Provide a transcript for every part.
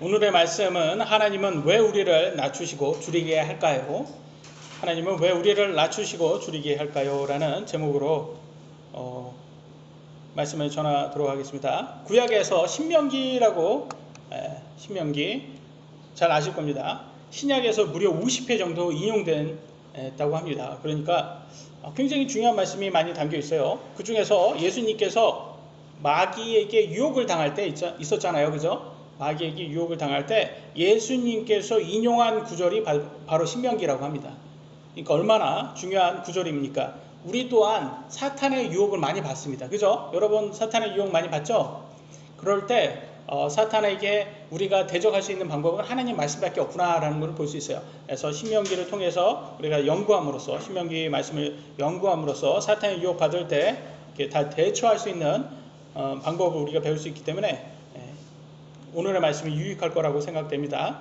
오늘의 말씀은 하나님은 왜 우리를 낮추시고 줄이게 할까요? 하나님은 왜 우리를 낮추시고 줄이게 할까요? 라는 제목으로 말씀을 전하도록 하겠습니다. 구약에서 신명기라고 신명기 잘 아실 겁니다. 신약에서 무려 50회 정도 인용됐다고 합니다. 그러니까 굉장히 중요한 말씀이 많이 담겨 있어요. 그 중에서 예수님께서 마귀에게 유혹을 당할 때 있었잖아요. 그죠? 마귀에게 유혹을 당할 때 예수님께서 인용한 구절이 바로 신명기라고 합니다. 그러니까 얼마나 중요한 구절입니까? 우리 또한 사탄의 유혹을 많이 받습니다. 그죠? 여러분 사탄의 유혹 많이 받죠? 그럴 때 사탄에게 우리가 대적할 수 있는 방법은 하나님 말씀밖에 없구나라는 것을 볼 수 있어요. 그래서 신명기를 통해서 우리가 연구함으로써 신명기 말씀을 연구함으로써 사탄의 유혹 받을 때 다 대처할 수 있는 방법을 우리가 배울 수 있기 때문에 오늘의 말씀이 유익할 거라고 생각됩니다.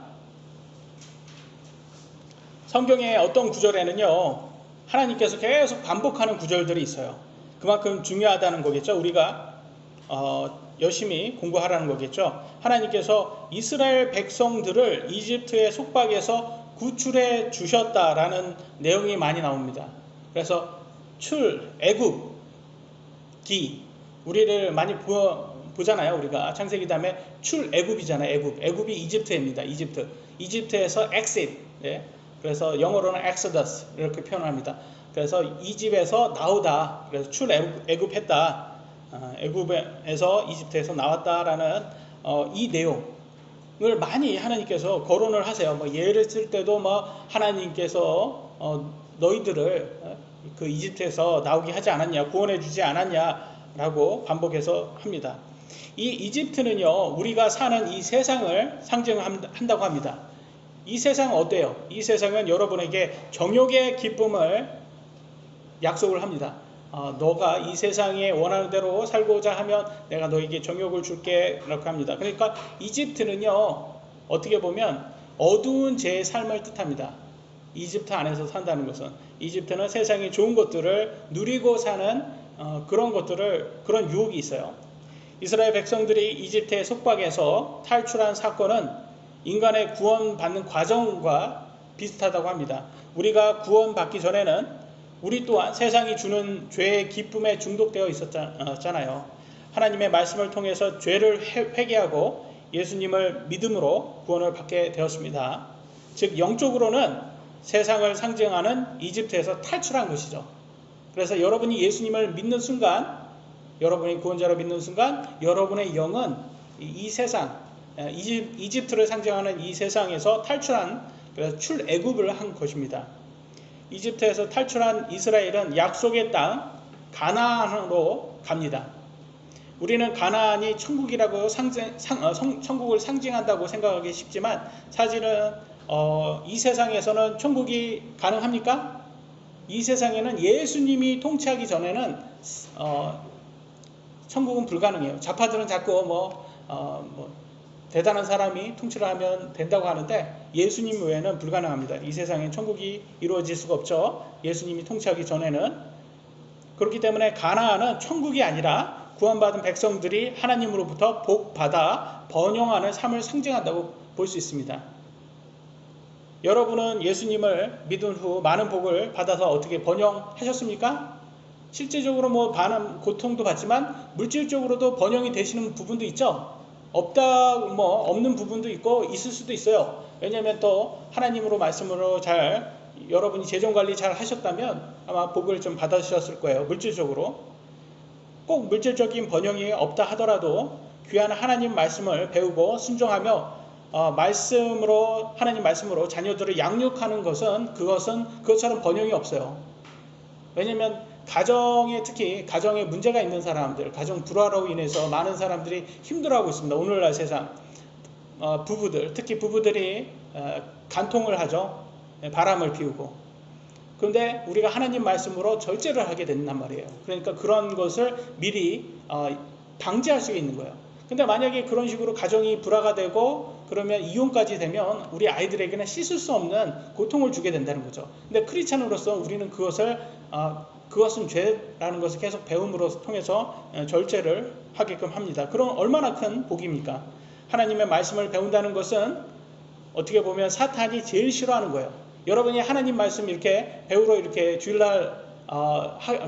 성경의 어떤 구절에는요, 하나님께서 계속 반복하는 구절들이 있어요. 그만큼 중요하다는 거겠죠. 우리가 열심히 공부하라는 거겠죠. 하나님께서 이스라엘 백성들을 이집트의 속박에서 구출해 주셨다라는 내용이 많이 나옵니다. 그래서 애굽, 우리를 많이 보잖아요. 우리가 창세기 다음에 애굽이잖아요. 애굽이 이집트입니다. 이집트에서 exit. 네. 그래서 영어로는 exodus 이렇게 표현합니다. 그래서 이 집에서 나오다. 그래서 애굽했다. 애굽에서 이집트에서 나왔다라는 이 내용을 많이 하나님께서 거론을 하세요. 예를 쓸 때도 하나님께서 너희들을 그 이집트에서 나오게 하지 않았냐, 구원해 주지 않았냐라고 반복해서 합니다. 이 이집트는요, 우리가 사는 이 세상을 상징한다고 합니다. 이 세상은 어때요? 이 세상은 여러분에게 정욕의 기쁨을 약속을 합니다. 너가 이 세상에 원하는 대로 살고자 하면 내가 너에게 정욕을 줄게 이렇게 합니다. 그러니까 이집트는요, 어떻게 보면 어두운 제 삶을 뜻합니다. 이집트 안에서 산다는 것은 이집트는 세상의 좋은 것들을 누리고 사는 그런 유혹이 있어요. 이스라엘 백성들이 이집트의 속박에서 탈출한 사건은 인간의 구원받는 과정과 비슷하다고 합니다. 우리가 구원받기 전에는 우리 또한 세상이 주는 죄의 기쁨에 중독되어 있었잖아요. 하나님의 말씀을 통해서 죄를 회개하고 예수님을 믿음으로 구원을 받게 되었습니다. 즉 영적으로는 세상을 상징하는 이집트에서 탈출한 것이죠. 그래서 여러분이 예수님을 믿는 순간, 여러분이 구원자로 믿는 순간 여러분의 영은 이 세상, 이집트를 상징하는 이 세상에서 탈출한, 그래서 출애굽을 한 것입니다. 이집트에서 탈출한 이스라엘은 약속의 땅 가나안으로 갑니다. 우리는 가나안이 천국이라고 천국을 상징한다고 생각하기 쉽지만 사실은 이 세상에서는 천국이 가능합니까? 이 세상에는 예수님이 통치하기 전에는 천국은 불가능해요. 좌파들은 자꾸 대단한 사람이 통치를 하면 된다고 하는데 예수님 외에는 불가능합니다. 이 세상에 천국이 이루어질 수가 없죠. 예수님이 통치하기 전에는. 그렇기 때문에 가나안은 천국이 아니라 구원받은 백성들이 하나님으로부터 복받아 번영하는 삶을 상징한다고 볼 수 있습니다. 여러분은 예수님을 믿은 후 많은 복을 받아서 어떻게 번영하셨습니까? 실제적으로 많은 고통도 받지만 물질적으로도 번영이 되시는 부분도 있죠. 없는 부분도 있고 있을 수도 있어요. 왜냐하면 또 하나님으로 말씀으로 여러분이 재정관리 잘 하셨다면 아마 복을 좀 받으셨을 거예요. 물질적으로. 꼭 물질적인 번영이 없다 하더라도 귀한 하나님 말씀을 배우고 순종하며 하나님 말씀으로 자녀들을 양육하는 그것처럼 번영이 없어요. 왜냐하면 특히 가정에 문제가 있는 사람들, 가정 불화로 인해서 많은 사람들이 힘들어하고 있습니다. 오늘날 세상 특히 부부들이 간통을 하죠. 바람을 피우고. 그런데 우리가 하나님 말씀으로 절제를 하게 된단 말이에요. 그러니까 그런 것을 미리 방지할 수 있는 거예요. 근데 만약에 그런 식으로 가정이 불화가 되고 그러면 이혼까지 되면 우리 아이들에게는 씻을 수 없는 고통을 주게 된다는 거죠. 근데 크리스찬으로서 우리는 그것은 죄라는 것을 계속 배움으로 통해서 절제를 하게끔 합니다. 그럼 얼마나 큰 복입니까? 하나님의 말씀을 배운다는 것은 어떻게 보면 사탄이 제일 싫어하는 거예요. 여러분이 하나님 말씀 이렇게 배우러 이렇게 주일날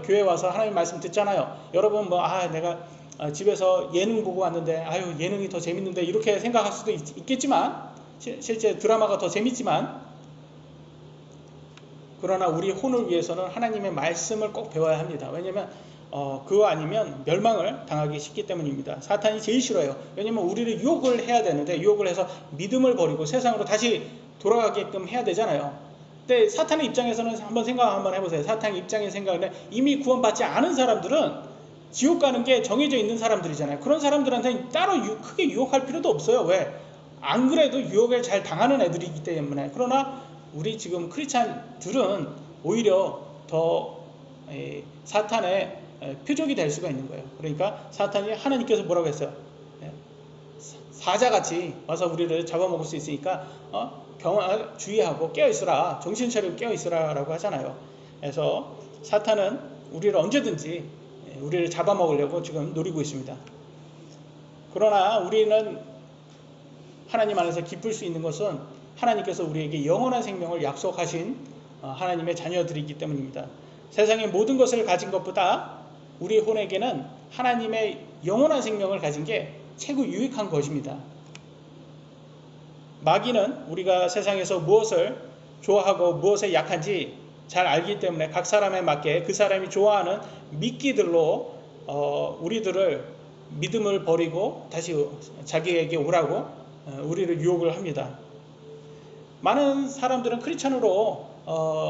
교회 와서 하나님 말씀 듣잖아요. 여러분 내가 집에서 예능 보고 왔는데 아유 예능이 더 재밌는데 이렇게 생각할 수도 있겠지만 실제 드라마가 더 재밌지만 그러나 우리 혼을 위해서는 하나님의 말씀을 꼭 배워야 합니다. 왜냐하면 그거 아니면 멸망을 당하기 쉽기 때문입니다. 사탄이 제일 싫어요. 왜냐하면 우리를 유혹을 해야 되는데 유혹을 해서 믿음을 버리고 세상으로 다시 돌아가게끔 해야 되잖아요. 근데 사탄의 입장에서는 한번 생각 한번 해보세요. 사탄의 입장의 생각은 이미 구원받지 않은 사람들은 지옥 가는 게 정해져 있는 사람들이잖아요. 그런 사람들한테는 따로 크게 유혹할 필요도 없어요. 왜? 안 그래도 유혹을 잘 당하는 애들이기 때문에. 그러나 우리 지금 크리스찬들은 오히려 더 사탄의 표적이 될 수가 있는 거예요. 그러니까 사탄이 하나님께서 뭐라고 했어요? 사자같이 와서 우리를 잡아먹을 수 있으니까 주의하고 깨어있으라, 정신 차리고 깨어있으라 라고 하잖아요. 그래서 사탄은 우리를 언제든지 우리를 잡아먹으려고 지금 노리고 있습니다. 그러나 우리는 하나님 안에서 기쁠 수 있는 것은 하나님께서 우리에게 영원한 생명을 약속하신 하나님의 자녀들이기 때문입니다. 세상의 모든 것을 가진 것보다 우리 혼에게는 하나님의 영원한 생명을 가진 게 최고 유익한 것입니다. 마귀는 우리가 세상에서 무엇을 좋아하고 무엇에 약한지 잘 알기 때문에 각 사람에 맞게 그 사람이 좋아하는 미끼들로 우리들을 믿음을 버리고 다시 자기에게 오라고 우리를 유혹을 합니다. 많은 사람들은 크리스천으로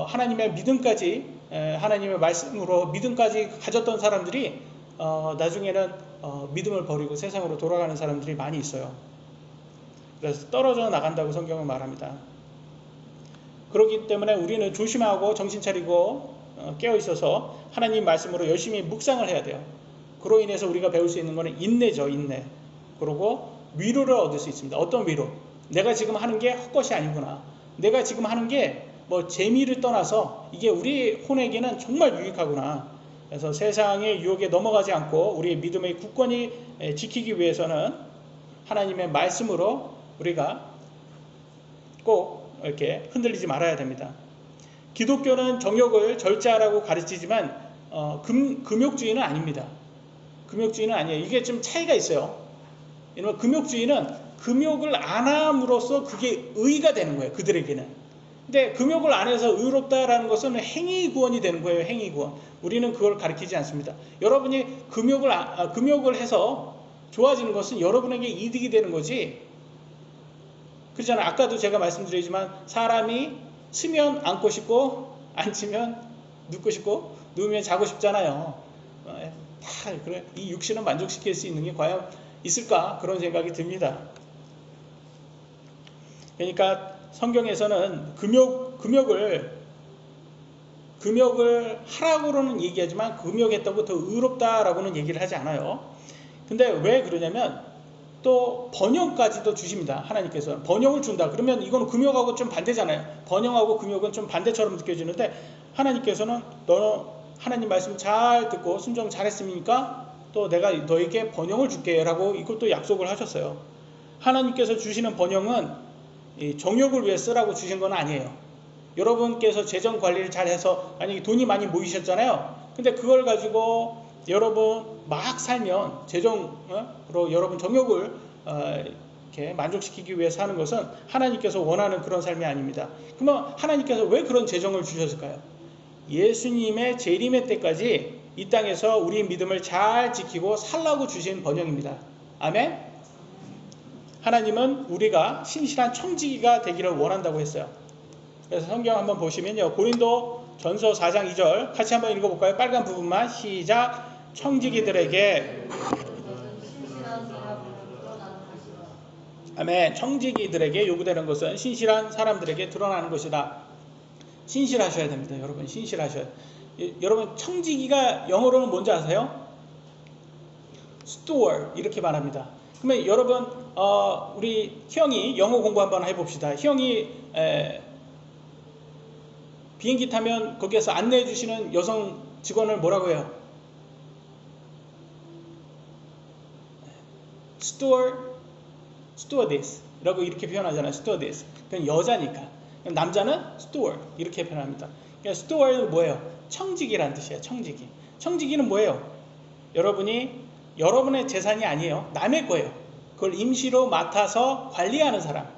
하나님의 믿음까지 하나님의 말씀으로 믿음까지 가졌던 사람들이 나중에는 믿음을 버리고 세상으로 돌아가는 사람들이 많이 있어요. 그래서 떨어져 나간다고 성경은 말합니다. 그렇기 때문에 우리는 조심하고 정신 차리고 깨어 있어서 하나님 말씀으로 열심히 묵상을 해야 돼요. 그로 인해서 우리가 배울 수 있는 것은 인내죠, 인내. 그리고 위로를 얻을 수 있습니다. 어떤 위로? 내가 지금 하는 게 헛것이 아니구나. 내가 지금 하는 게 재미를 떠나서 이게 우리 혼에게는 정말 유익하구나. 그래서 세상의 유혹에 넘어가지 않고 우리의 믿음의 굳건히 지키기 위해서는 하나님의 말씀으로 우리가 꼭 이렇게 흔들리지 말아야 됩니다. 기독교는 정욕을 절제하라고 가르치지만 금욕주의는 아닙니다. 금욕주의는 아니에요. 이게 좀 차이가 있어요. 왜냐면 금욕주의는 금욕을 안 함으로써 그게 의가 되는 거예요. 그들에게는. 근데 금욕을 안 해서 의롭다라는 것은 행위 구원이 되는 거예요. 행위 구원. 우리는 그걸 가르치지 않습니다. 여러분이 금욕을 해서 좋아지는 것은 여러분에게 이득이 되는 거지. 그렇잖아요. 아까도 제가 말씀드리지만 사람이 쓰면 앉고 싶고 앉으면 눕고 싶고 누우면 자고 싶잖아요. 다 그래. 이 육신을 만족시킬 수 있는 게 과연 있을까? 그런 생각이 듭니다. 그러니까 성경에서는 금욕을 하라고는 얘기하지만 금욕했다고 더 의롭다라고는 얘기를 하지 않아요. 근데 왜 그러냐면 또 번영까지도 주십니다. 하나님께서 번영을 준다. 그러면 이건 금욕하고 좀 반대잖아요. 번영하고 금욕은 좀 반대처럼 느껴지는데 하나님께서는 너 하나님 말씀 잘 듣고 순종 잘했으니까 또 내가 너에게 번영을 줄게 라고 이것도 약속을 하셨어요. 하나님께서 주시는 번영은 정욕을 위해 쓰라고 주신 건 아니에요. 여러분께서 재정 관리를 잘해서 만약에 돈이 많이 모이셨잖아요. 근데 그걸 가지고 여러분 막 살면 재정으로 여러분 정욕을 이렇게 만족시키기 위해 사는 것은 하나님께서 원하는 그런 삶이 아닙니다. 그러면 하나님께서 왜 그런 재정을 주셨을까요? 예수님의 재림의 때까지 이 땅에서 우리의 믿음을 잘 지키고 살라고 주신 번영입니다. 아멘? 하나님은 우리가 신실한 청지기가 되기를 원한다고 했어요. 그래서 성경 한번 보시면요. 고린도 전서 4장 2절 같이 한번 읽어볼까요? 빨간 부분만 시작. 청지기들에게 아멘. 청지기들에게 요구되는 것은 신실한 사람들에게 드러나는 것이다. 신실하셔야 됩니다. 여러분 신실하셔야. 여러분 청지기가 영어로는 뭔지 아세요? steward 이렇게 말합니다. 그러면 여러분 우리 형이 영어 공부 한번 해봅시다. 형이 비행기 타면 거기에서 안내해 주시는 여성 직원을 뭐라고 해요? steward stewardess라고 이렇게 표현하잖아요. stewardess. 그건 여자니까. 남자는 steward 이렇게 표현합니다. 그러니까 steward은 뭐예요? 청지기라는 뜻이에요. 청지기. 청지기는 뭐예요? 여러분의 재산이 아니에요. 남의 거예요. 그걸 임시로 맡아서 관리하는 사람.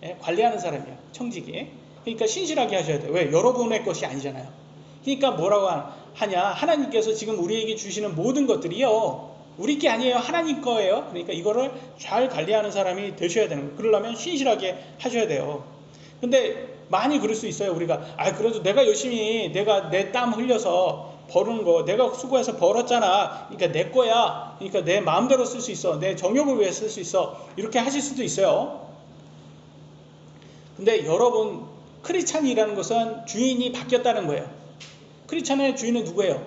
예, 관리하는 사람이에요. 청지기. 그러니까 신실하게 하셔야 돼요. 왜? 여러분의 것이 아니잖아요. 그러니까 뭐라고 하냐? 하나님께서 지금 우리에게 주시는 모든 것들이요, 우리 게 아니에요. 하나님 거예요. 그러니까 이거를 잘 관리하는 사람이 되셔야 되는 거예요. 그러려면 신실하게 하셔야 돼요. 근데 많이 그럴 수 있어요. 우리가 그래도 내가 열심히 내가 내 땀 흘려서 버는 거 내가 수고해서 벌었잖아. 그러니까 내 거야. 그러니까 내 마음대로 쓸 수 있어. 내 정욕을 위해 쓸 수 있어. 이렇게 하실 수도 있어요. 근데 여러분, 크리스찬이라는 것은 주인이 바뀌었다는 거예요. 크리스찬의 주인은 누구예요?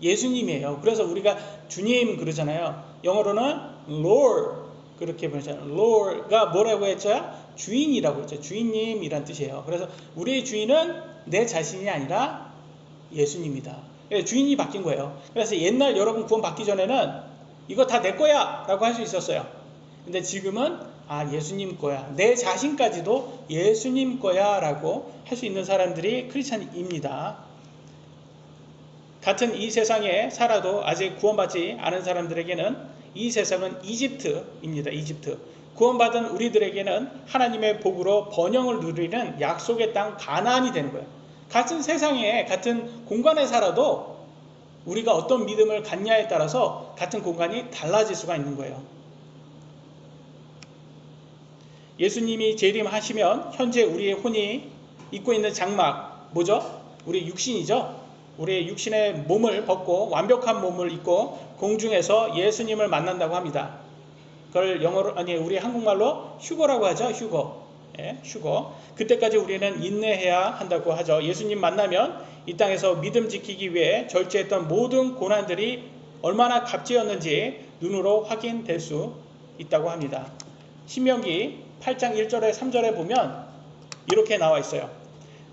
예수님이에요. 그래서 우리가 주님 그러잖아요. 영어로는 Lord 그렇게 부르잖아요. Lord가 뭐라고 했죠? 주인이라고 했죠. 주인님이란 뜻이에요. 그래서 우리의 주인은 내 자신이 아니라 예수님이다. 주인이 바뀐 거예요. 그래서 옛날 여러분 구원 받기 전에는 이거 다 내 거야 라고 할 수 있었어요. 근데 지금은 예수님 거야. 내 자신까지도 예수님 거야 라고 할 수 있는 사람들이 크리스찬입니다. 같은 이 세상에 살아도 아직 구원받지 않은 사람들에게는 이 세상은 이집트입니다. 이집트. 구원받은 우리들에게는 하나님의 복으로 번영을 누리는 약속의 땅 가나안이 되는 거예요. 같은 세상에 같은 공간에 살아도 우리가 어떤 믿음을 갖냐에 따라서 같은 공간이 달라질 수가 있는 거예요. 예수님이 재림하시면 현재 우리의 혼이 입고 있는 장막 뭐죠? 우리 육신이죠. 우리의 육신의 몸을 벗고 완벽한 몸을 입고 공중에서 예수님을 만난다고 합니다. 그걸 영어로 우리 한국말로 휴거라고 하죠. 휴거. 예, 휴거. 그때까지 우리는 인내해야 한다고 하죠. 예수님 만나면 이 땅에서 믿음 지키기 위해 절제했던 모든 고난들이 얼마나 값지었는지 눈으로 확인될 수 있다고 합니다. 신명기 8장 1절에 3절에 보면 이렇게 나와 있어요.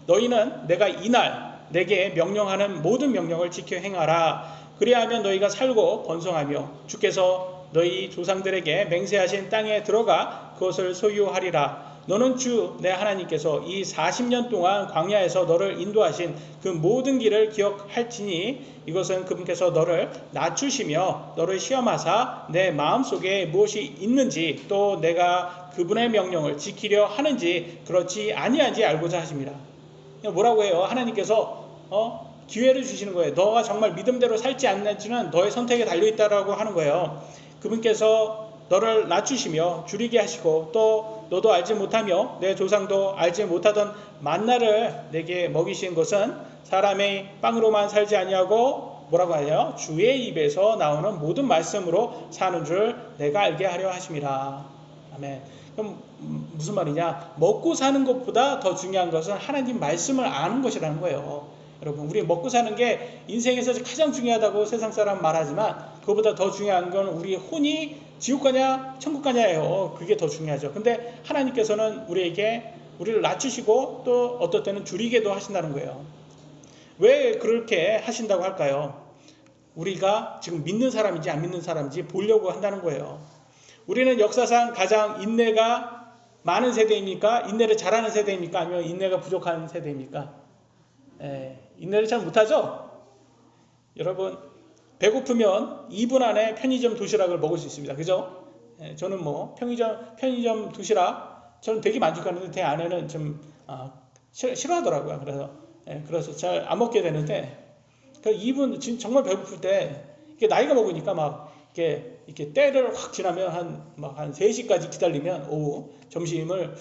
너희는 내가 이날 내게 명령하는 모든 명령을 지켜 행하라. 그리하면 너희가 살고 번성하며 주께서 너희 조상들에게 맹세하신 땅에 들어가 그것을 소유하리라. 너는 주 내 하나님께서 이 40년 동안 광야에서 너를 인도하신 그 모든 길을 기억할지니 이것은 그분께서 너를 낮추시며 너를 시험하사 내 마음속에 무엇이 있는지 또 내가 그분의 명령을 지키려 하는지 그렇지 아니한지 알고자 하십니다. 뭐라고 해요? 하나님께서 기회를 주시는 거예요. 너가 정말 믿음대로 살지 않는지는 너의 선택에 달려있다라고 하는 거예요. 그분께서 너를 낮추시며 줄이게 하시고 또 너도 알지 못하며 내 조상도 알지 못하던 만나를 내게 먹이신 것은 사람의 빵으로만 살지 아니하고 뭐라고 하냐? 주의 입에서 나오는 모든 말씀으로 사는 줄 내가 알게 하려 하심이라. 아멘. 그럼 무슨 말이냐? 먹고 사는 것보다 더 중요한 것은 하나님 말씀을 아는 것이라는 거예요. 여러분, 우리 먹고 사는 게 인생에서 가장 중요하다고 세상 사람 말하지만 그것보다 더 중요한 건 우리 혼이 지옥 가냐 천국 가냐예요. 그게 더 중요하죠. 근데 하나님께서는 우리를 낮추시고 또 어떨 때는 줄이게도 하신다는 거예요. 왜 그렇게 하신다고 할까요? 우리가 지금 믿는 사람인지 안 믿는 사람인지 보려고 한다는 거예요. 우리는 역사상 가장 인내가 많은 세대입니까? 인내를 잘하는 세대입니까? 아니면 인내가 부족한 세대입니까? 인내를 잘 못하죠? 여러분, 배고프면 2분 안에 편의점 도시락을 먹을 수 있습니다. 그죠? 저는 편의점 도시락 저는 되게 만족하는데 제 아내는 좀 싫어하더라고요. 그래서 잘 안 먹게 되는데 2분 정말 배고플 때 이게 나이가 먹으니까 막 이렇게 때를 확 지나면 한 3시까지 기다리면 오후 점심을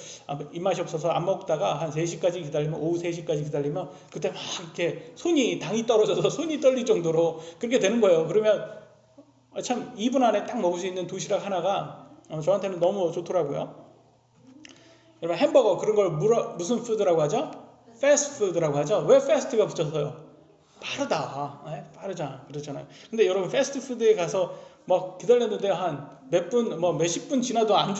입맛이 없어서 안 먹다가 한 3시까지 기다리면 오후 3시까지 기다리면 그때 막 이렇게 당이 떨어져서 손이 떨릴 정도로 그렇게 되는 거예요. 그러면 참 2분 안에 딱 먹을 수 있는 도시락 하나가 저한테는 너무 좋더라고요. 여러분, 햄버거 그런 걸 무슨 푸드라고 하죠? 패스트푸드라고 하죠. 왜 패스트가 붙여서요? 빠르다. 빠르잖아. 그러잖아요. 근데 여러분, 패스트푸드에 가서 막 기다렸는데 한 몇십 분 지나도 안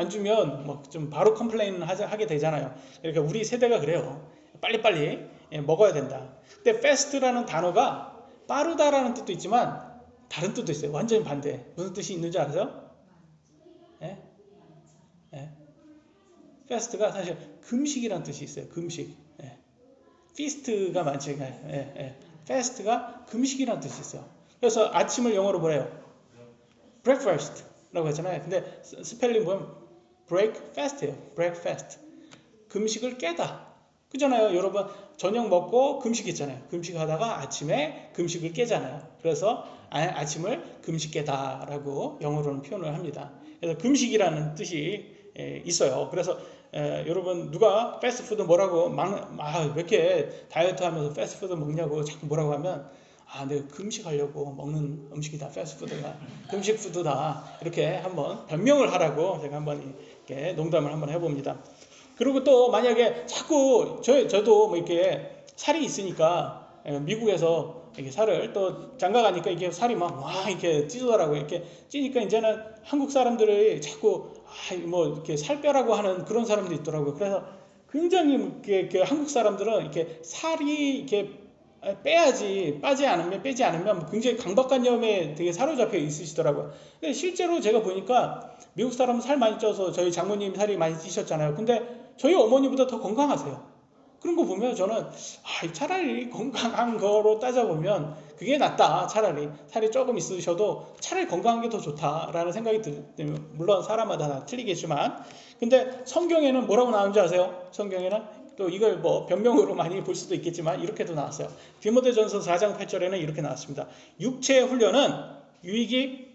주면 좀 바로 컴플레인 하게 되잖아요. 그러니까 우리 세대가 그래요. 빨리빨리 먹어야 된다. 근데 패스트라는 단어가 빠르다라는 뜻도 있지만 다른 뜻도 있어요. 완전히 반대. 무슨 뜻이 있는지 아세요? fast가 사실 금식이란 뜻이 있어요. 금식. 예. feast가 많지. fast가 금식이란 뜻이 있어요. 그래서 아침을 영어로 뭐래요? breakfast라고 했잖아요. 근데 스펠링 보면 break fast예요. break fast. 금식을 깨다. 그잖아요. 여러분 저녁 먹고 금식했잖아요. 금식하다가 아침에 금식을 깨잖아요. 그래서 아침을 금식 깨다라고 영어로는 표현을 합니다. 그래서 금식이라는 뜻이 있어요. 그래서 여러분 누가 패스트푸드 뭐라고 왜 이렇게 다이어트 하면서 패스트푸드 먹냐고 자꾸 뭐라고 하면 내가 금식하려고 먹는 음식이다. 패스트푸드가 금식푸드다. 이렇게 한번 변명을 하라고 제가 한번 이렇게 농담을 한번 해봅니다. 그리고 또 만약에 자꾸 저도 뭐 이렇게 살이 있으니까 미국에서 이렇게 살을 또 장가 가니까 이게 살이 막 이렇게 찌더라고요. 이렇게 찌니까 이제는 한국 사람들이 자꾸 뭐 이렇게 살 빼라고 하는 그런 사람들이 있더라고요. 그래서 굉장히 이렇게 한국 사람들은 이렇게 살이 이렇게 빼야지 빼지 않으면 굉장히 강박관념에 되게 사로잡혀 있으시더라고요. 근데 실제로 제가 보니까 미국 사람은 살 많이 쪄서 저희 장모님 살이 많이 찌셨잖아요. 근데 저희 어머니보다 더 건강하세요. 그런 거 보면 저는 차라리 건강한 거로 따져보면 그게 낫다. 차라리 살이 조금 있으셔도 차라리 건강한 게 더 좋다라는 생각이 들어요. 물론 사람마다 다 틀리겠지만 근데 성경에는 뭐라고 나오는지 아세요? 성경에는 또 이걸 뭐 변명으로 많이 볼 수도 있겠지만 이렇게도 나왔어요. 디모데전서 4장 8절에는 이렇게 나왔습니다. 육체의 훈련은 유익이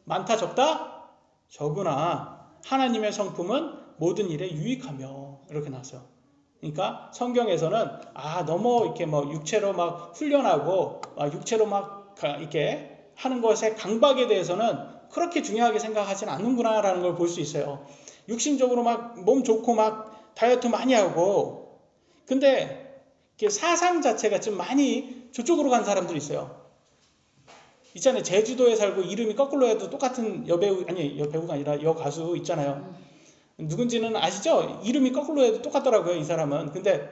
많다 적다? 적으나 하나님의 성품은 모든 일에 유익하며 이렇게 나왔어요. 그러니까 성경에서는 너무 이렇게 뭐 육체로 막 훈련하고 육체로 막 이렇게 하는 것의 강박에 대해서는 그렇게 중요하게 생각하지는 않는구나라는 걸 볼 수 있어요. 육신적으로 막 몸 좋고 막 다이어트 많이 하고 근데 사상 자체가 좀 많이 저쪽으로 간 사람들이 있어요. 있잖아요. 제주도에 살고 이름이 거꾸로 해도 똑같은 여배우가 아니라 여가수 있잖아요. 누군지는 아시죠? 이름이 거꾸로 해도 똑같더라고요. 이 사람은. 근데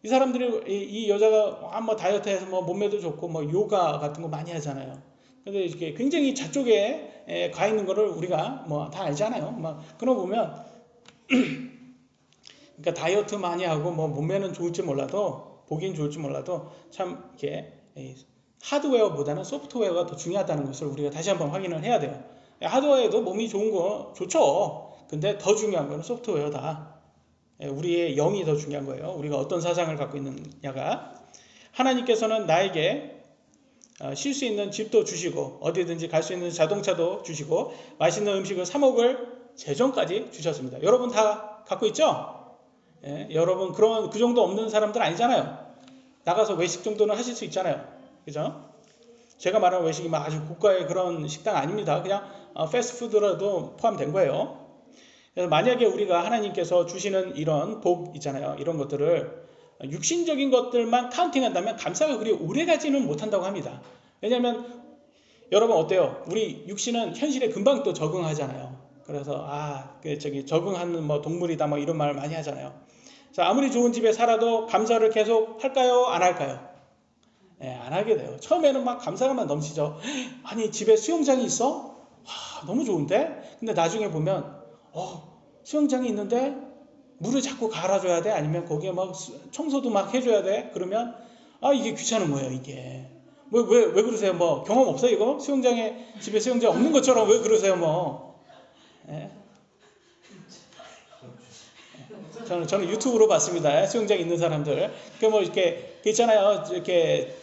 이 사람들이 이 여자가 뭐 다이어트해서 뭐 몸매도 좋고 뭐 요가 같은 거 많이 하잖아요. 근데 이렇게 굉장히 저쪽에 가 있는 거를 우리가 뭐 다 알잖아요. 막 그런 거 보면 그러니까 다이어트 많이 하고 뭐 몸매는 좋을지 몰라도 보긴 좋을지 몰라도 참 이렇게 하드웨어보다는 소프트웨어가 더 중요하다는 것을 우리가 다시 한번 확인을 해야 돼요. 하드웨어에도 몸이 좋은 거 좋죠. 근데 더 중요한 거는 소프트웨어다. 우리의 영이 더 중요한 거예요. 우리가 어떤 사상을 갖고 있느냐가. 하나님께서는 나에게 쉴 수 있는 집도 주시고 어디든지 갈 수 있는 자동차도 주시고 맛있는 음식을 사 먹을 재정까지 주셨습니다. 여러분 다 갖고 있죠? 여러분 그 정도 없는 사람들 아니잖아요. 나가서 외식 정도는 하실 수 있잖아요. 그죠? 제가 말하는 외식이 막 아주 고가의 그런 식당 아닙니다. 그냥 패스트푸드라도 포함된 거예요. 그래서 만약에 우리가 하나님께서 주시는 이런 복 있잖아요. 이런 것들을 육신적인 것들만 카운팅한다면 감사가 그리 오래가지는 못한다고 합니다. 왜냐하면 여러분 어때요? 우리 육신은 현실에 금방 또 적응하잖아요. 그래서 적응하는 뭐 동물이다 뭐 이런 말을 많이 하잖아요. 자, 아무리 좋은 집에 살아도 감사를 계속 할까요? 안 할까요? 안 하게 돼요. 처음에는 막 감사가 넘치죠. 아니 집에 수영장이 있어? 너무 좋은데? 근데 나중에 보면 수영장이 있는데 물을 자꾸 갈아줘야 돼? 아니면 거기에 막 청소도 막 해줘야 돼? 그러면 이게 귀찮은 거예요. 이게 왜 그러세요? 뭐 경험 없어요 이거? 집에 수영장 없는 것처럼 왜 그러세요? 뭐 저는 유튜브로 봤습니다. 수영장 있는 사람들. 뭐 이렇게 있잖아요. 이렇게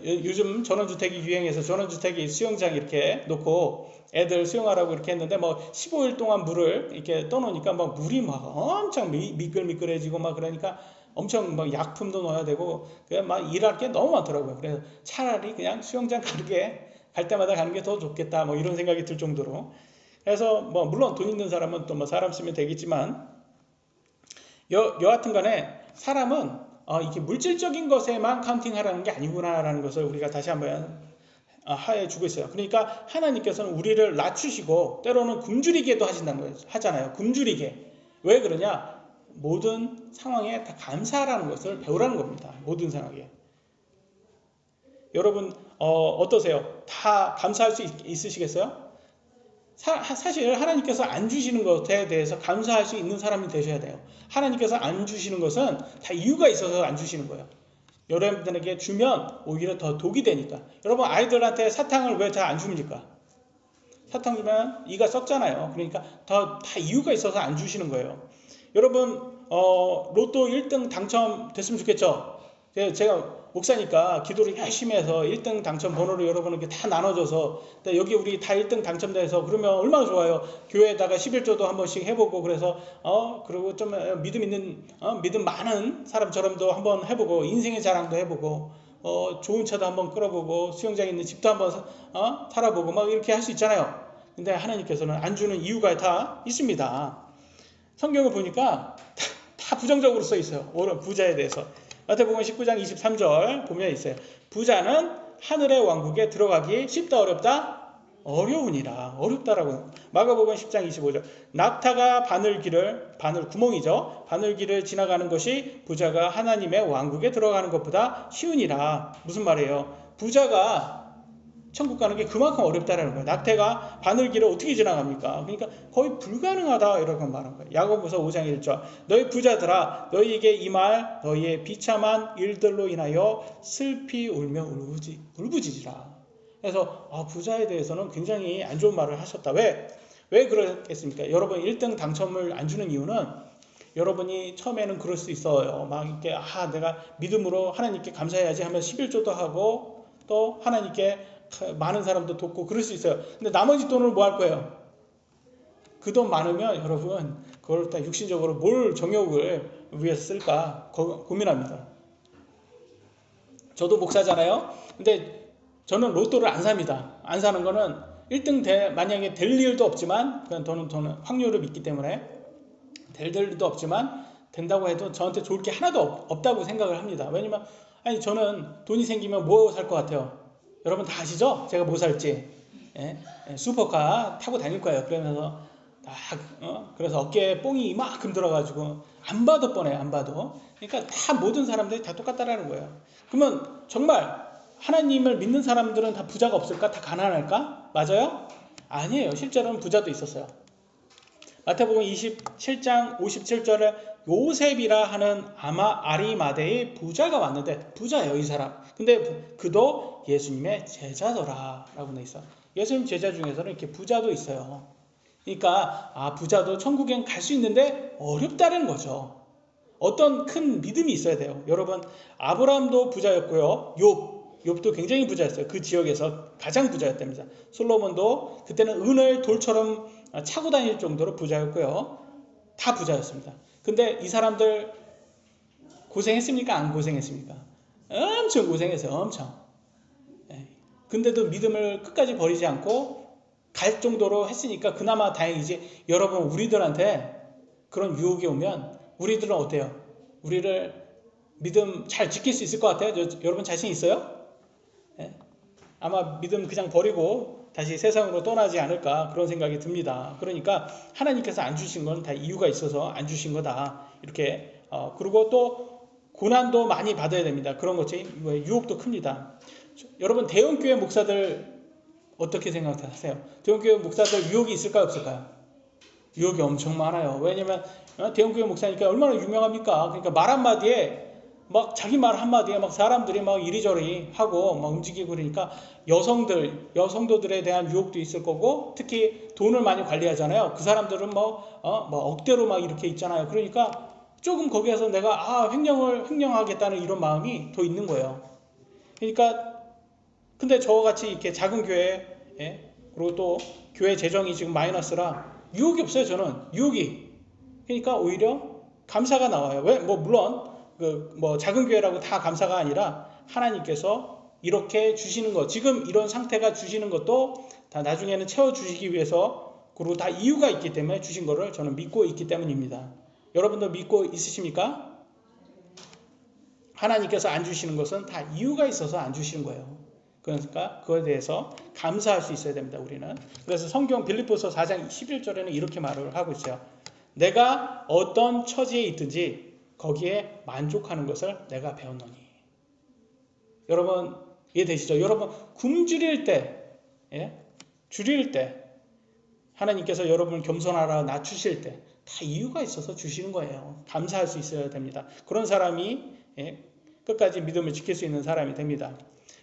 요즘 전원주택이 유행해서 전원주택이 수영장 이렇게 놓고 애들 수영하라고 이렇게 했는데 뭐 15일 동안 물을 이렇게 떠놓으니까 막 물이 막 엄청 미끌미끌해지고 막 그러니까 엄청 막 약품도 넣어야 되고 막 일할 게 너무 많더라고요. 그래서 차라리 그냥 수영장 갈 때마다 가는 게 더 좋겠다. 뭐 이런 생각이 들 정도로. 그래서 뭐 물론 돈 있는 사람은 또 뭐 사람 쓰면 되겠지만 여하튼 간에 사람은 이게 물질적인 것에만 카운팅하라는 게 아니구나라는 것을 우리가 다시 한번 하해 주고 있어요. 그러니까 하나님께서는 우리를 낮추시고 때로는 굶주리게도 하잖아요. 굶주리게. 왜 그러냐? 모든 상황에 다 감사하라는 것을 배우라는 겁니다. 모든 상황에. 여러분 어떠세요? 다 감사할 수 있으시겠어요? 사실 하나님께서 안 주시는 것에 대해서 감사할 수 있는 사람이 되셔야 돼요. 하나님께서 안 주시는 것은 다 이유가 있어서 안 주시는 거예요. 여러분들에게 주면 오히려 더 독이 되니까. 여러분 아이들한테 사탕을 왜 잘 안 줍니까? 사탕 주면 이가 썩잖아요. 그러니까 다 이유가 있어서 안 주시는 거예요. 여러분 로또 1등 당첨됐으면 좋겠죠. 제가 목사니까 기도를 열심히 해서 1등 당첨 번호를 여러분에게 다 나눠줘서 여기 우리 다 1등 당첨돼서 그러면 얼마나 좋아요. 교회에다가 11조도 한 번씩 해보고 그래서 그리고 좀 믿음 있는 믿음 많은 사람처럼도 한번 해보고 인생의 자랑도 해보고 좋은 차도 한번 끌어보고 수영장 있는 집도 한번 살아보고 막 이렇게 할 수 있잖아요. 근데 하나님께서는 안 주는 이유가 다 있습니다. 성경을 보니까 다 부정적으로 써 있어요. 부자에 대해서. 마태복음 19장 23절 보면 있어요. 부자는 하늘의 왕국에 들어가기 쉽다 어렵다? 어려우니라. 어렵다라고. 마가복음 10장 25절. 낙타가 바늘 구멍이죠. 바늘길을 지나가는 것이 부자가 하나님의 왕국에 들어가는 것보다 쉬우니라. 무슨 말이에요? 부자가 천국 가는 게 그만큼 어렵다라는 거예요. 낙태가 바늘길을 어떻게 지나갑니까? 그러니까 거의 불가능하다 이렇게 말한 거예요. 야고보서 5장 1절. 너희 부자들아 너희에게 이 말 너희의 비참한 일들로 인하여 슬피 울며 울부짖으라. 그래서 부자에 대해서는 굉장히 안 좋은 말을 하셨다. 왜 그러겠습니까? 여러분 1등 당첨을 안 주는 이유는 여러분이 처음에는 그럴 수 있어요. 막 이렇게 내가 믿음으로 하나님께 감사해야지 하면 11조도 하고 또 하나님께 많은 사람도 돕고 그럴 수 있어요. 근데 나머지 돈을 뭐 할 거예요? 그 돈 많으면 여러분 그걸 다 육신적으로 뭘 정욕을 위해서 쓸까 고민합니다. 저도 목사잖아요. 근데 저는 로또를 안 삽니다. 안 사는 거는 1등 만약에 될 일도 없지만 그냥 저는 확률을 믿기 때문에 될 일도 없지만 된다고 해도 저한테 좋을 게 하나도 없다고 생각을 합니다. 왜냐면 저는 돈이 생기면 뭐 살 것 같아요? 여러분 다 아시죠? 제가 뭐 살지? 슈퍼카 타고 다닐 거예요. 그러면서 그래서 어깨에 뽕이 이만큼 들어가지고 안 봐도 뻔해요. 안 봐도. 그러니까 다 모든 사람들이 다 똑같다라는 거예요. 그러면 정말 하나님을 믿는 사람들은 다 부자가 없을까? 다 가난할까? 맞아요? 아니에요. 실제로는 부자도 있었어요. 마태복음 27장 57절에 요셉이라 하는 아리마대의 부자가 왔는데 부자예요 이 사람. 근데 그도 예수님의 제자더라 라고 돼 있어. 예수님 제자 중에서는 이렇게 부자도 있어요. 그러니까 부자도 천국엔 갈 수 있는데 어렵다는 거죠. 어떤 큰 믿음이 있어야 돼요. 여러분 아브라함도 부자였고요. 욥도 굉장히 부자였어요. 그 지역에서 가장 부자였답니다. 솔로몬도 그때는 은을 돌처럼 차고 다닐 정도로 부자였고요. 다 부자였습니다. 근데 이 사람들 고생했습니까? 안 고생했습니까? 엄청 고생했어요. 엄청. 근데도 믿음을 끝까지 버리지 않고 갈 정도로 했으니까 그나마 다행이지. 여러분 우리들한테 그런 유혹이 오면 우리들은 어때요? 우리를 믿음 잘 지킬 수 있을 것 같아요? 여러분 자신 있어요? 아마 믿음 그냥 버리고 다시 세상으로 떠나지 않을까 그런 생각이 듭니다. 그러니까 하나님께서 안 주신 건 다 이유가 있어서 안 주신 거다. 이렇게 그리고 또 고난도 많이 받아야 됩니다. 그런 것이 유혹도 큽니다. 여러분 대형교회 목사들 어떻게 생각하세요? 대형교회 목사들 유혹이 있을까요? 없을까요? 유혹이 엄청 많아요. 왜냐면 대형교회 목사니까 얼마나 유명합니까? 그러니까 말 한마디에 막 자기 말 한마디에 막 사람들이 막 이리저리 하고 막 움직이고 그러니까 여성도들에 대한 유혹도 있을 거고 특히 돈을 많이 관리하잖아요. 그 사람들은 뭐 억대로 막 이렇게 있잖아요. 그러니까 조금 거기에서 내가 횡령하겠다는 이런 마음이 더 있는 거예요. 그러니까 근데 저같이 이렇게 작은 교회 그리고 또 교회 재정이 지금 마이너스라 유혹이 없어요. 저는 유혹이. 그러니까 오히려 감사가 나와요. 왜? 물론 작은 교회라고 다 감사가 아니라 하나님께서 이렇게 주시는 것, 지금 이런 상태가 주시는 것도 다 나중에는 채워주시기 위해서 그리고 다 이유가 있기 때문에 주신 거를 저는 믿고 있기 때문입니다. 여러분도 믿고 있으십니까? 하나님께서 안 주시는 것은 다 이유가 있어서 안 주시는 거예요. 그러니까 그거에 대해서 감사할 수 있어야 됩니다. 우리는. 그래서 성경 빌립보서 4장 11절에는 이렇게 말을 하고 있어요. 내가 어떤 처지에 있든지 거기에 만족하는 것을 내가 배웠노니. 여러분 이해되시죠? 여러분 굶주릴 때, 줄일 때 하나님께서 여러분을 겸손하라 낮추실 때 다 이유가 있어서 주시는 거예요. 감사할 수 있어야 됩니다. 그런 사람이 끝까지 믿음을 지킬 수 있는 사람이 됩니다.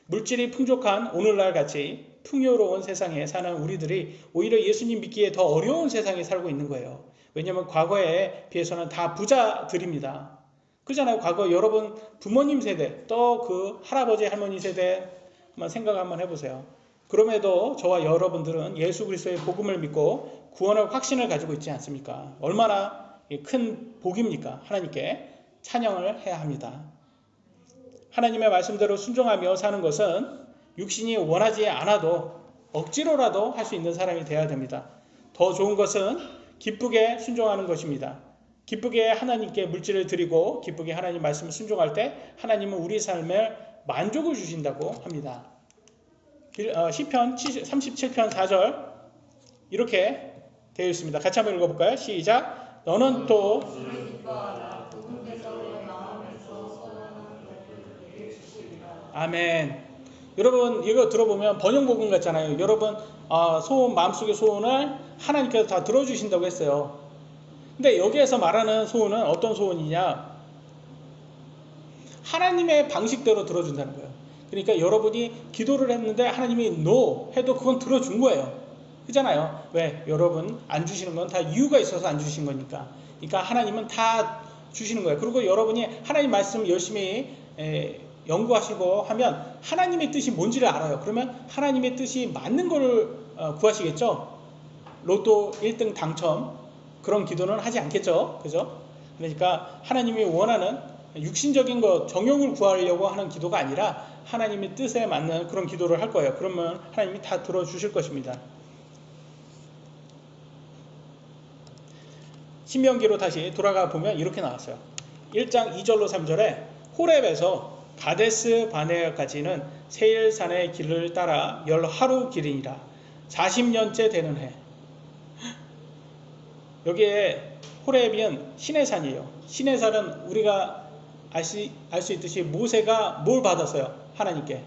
물질이 풍족한 오늘날 같이 풍요로운 세상에 사는 우리들이 오히려 예수님 믿기에 더 어려운 세상에 살고 있는 거예요. 왜냐하면 과거에 비해서는 다 부자들입니다. 그렇잖아요. 과거 여러분 부모님 세대 또 그 할아버지 할머니 세대만 생각 한번 해보세요. 그럼에도 저와 여러분들은 예수 그리스도의 복음을 믿고 구원의 확신을 가지고 있지 않습니까? 얼마나 큰 복입니까? 하나님께 찬양을 해야 합니다. 하나님의 말씀대로 순종하며 사는 것은 육신이 원하지 않아도 억지로라도 할 수 있는 사람이 되어야 됩니다. 더 좋은 것은 기쁘게 순종하는 것입니다. 기쁘게 하나님께 물질을 드리고 기쁘게 하나님 말씀을 순종할 때 하나님은 우리 삶에 만족을 주신다고 합니다. 시편 37편 4절 이렇게 되어 있습니다. 같이 한번 읽어볼까요? 시작. 너는 또 아멘. 여러분 이거 들어보면 번영복음 같잖아요. 여러분 소원 마음속의 소원을 하나님께서 다 들어주신다고 했어요. 근데 여기에서 말하는 소원은 어떤 소원이냐? 하나님의 방식대로 들어준다는 거예요. 그러니까 여러분이 기도를 했는데 하나님이 NO 해도 그건 들어준 거예요. 그잖아요. 왜? 여러분 안 주시는 건 다 이유가 있어서 안 주신 거니까. 그러니까 하나님은 다 주시는 거예요. 그리고 여러분이 하나님 말씀 열심히 연구하시고 하면 하나님의 뜻이 뭔지를 알아요. 그러면 하나님의 뜻이 맞는 걸 구하시겠죠. 로또 1등 당첨 그런 기도는 하지 않겠죠. 그죠? 그러니까 하나님이 원하는 육신적인 것, 정욕을 구하려고 하는 기도가 아니라 하나님의 뜻에 맞는 그런 기도를 할 거예요. 그러면 하나님이 다 들어주실 것입니다. 신명기로 다시 돌아가 보면 이렇게 나왔어요. 1장 2절로 3절에 호렙에서 가데스 바네아까지는 세일산의 길을 따라 10하루 길이니라. 40년째 되는 해. 여기에 호렙은 시내산이에요. 시내산은 우리가 알 수 있듯이 모세가 뭘 받았어요? 하나님께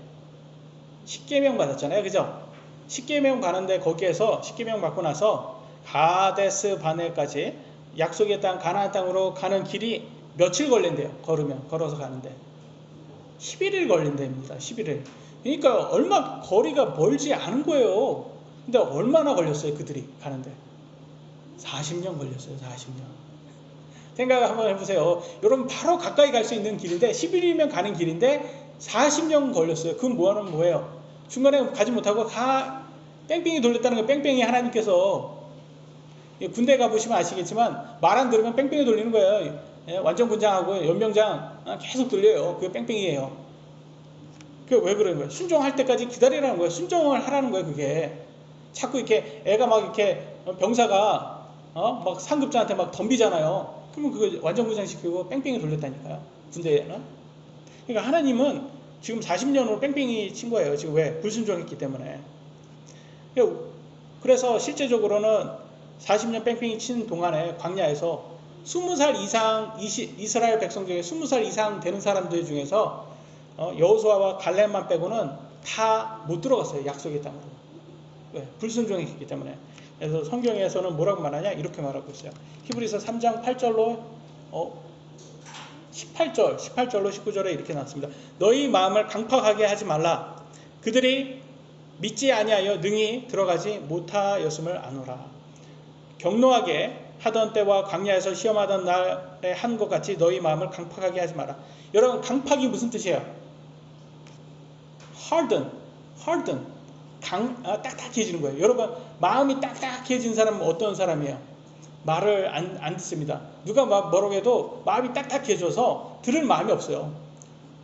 십계명 받았잖아요. 그죠? 십계명 받는데 거기에서 십계명 받고 나서 가데스 바네까지 약속의 땅 가나안 땅으로 가는 길이 며칠 걸린대요. 걸어서 가는데 11일 걸린답니다. 11일. 그러니까 얼마 거리가 멀지 않은 거예요. 근데 얼마나 걸렸어요? 그들이 가는데 40년 걸렸어요. 40년. 생각 한번 해보세요. 여러분 바로 가까이 갈 수 있는 길인데 11일이면 가는 길인데 40년 걸렸어요. 그건 뭐예요? 중간에 가지 못하고 뺑뺑이 돌렸다는 거. 뺑뺑이 하나님께서 군대 가보시면 아시겠지만 말 안 들으면 뺑뺑이 돌리는 거예요. 완전 군장하고 연명장 계속 돌려요. 그게 뺑뺑이에요. 그게 왜 그러는 거예요? 순종할 때까지 기다리라는 거예요. 순종을 하라는 거예요. 그게 자꾸 이렇게 애가 막 이렇게 병사가 막 상급자한테 막 덤비잖아요. 그러면 그거 완전 군장시키고 뺑뺑이 돌렸다니까요. 군대에는. 그러니까 하나님은 지금 40년으로 뺑뺑이 친 거예요. 지금 왜? 불순종했기 때문에. 그래서 실제적으로는 40년 뺑뺑이 친 동안에 광야에서 20살 이상 이스라엘 백성 중에 20살 이상 되는 사람들 중에서 여호수아와 갈렙만 빼고는 다 못 들어갔어요. 약속의 땅으로. 왜? 불순종했기 때문에. 그래서 성경에서는 뭐라고 말하냐? 이렇게 말하고 있어요. 히브리서 3장 8절로 18절로 19절에 이렇게 나왔습니다. 너희 마음을 강팍하게 하지 말라. 그들이 믿지 아니하여 능히 들어가지 못하였음을 아노라. 경노하게 하던 때와 광야에서 시험하던 날에 한 것 같이 너희 마음을 강팍하게 하지 마라. 여러분 강팍이 무슨 뜻이에요? harden. 딱딱해지는 거예요. 여러분 마음이 딱딱해진 사람은 어떤 사람이에요? 말을 안 듣습니다. 누가 뭐라고 해도 마음이 딱딱해져서 들을 마음이 없어요.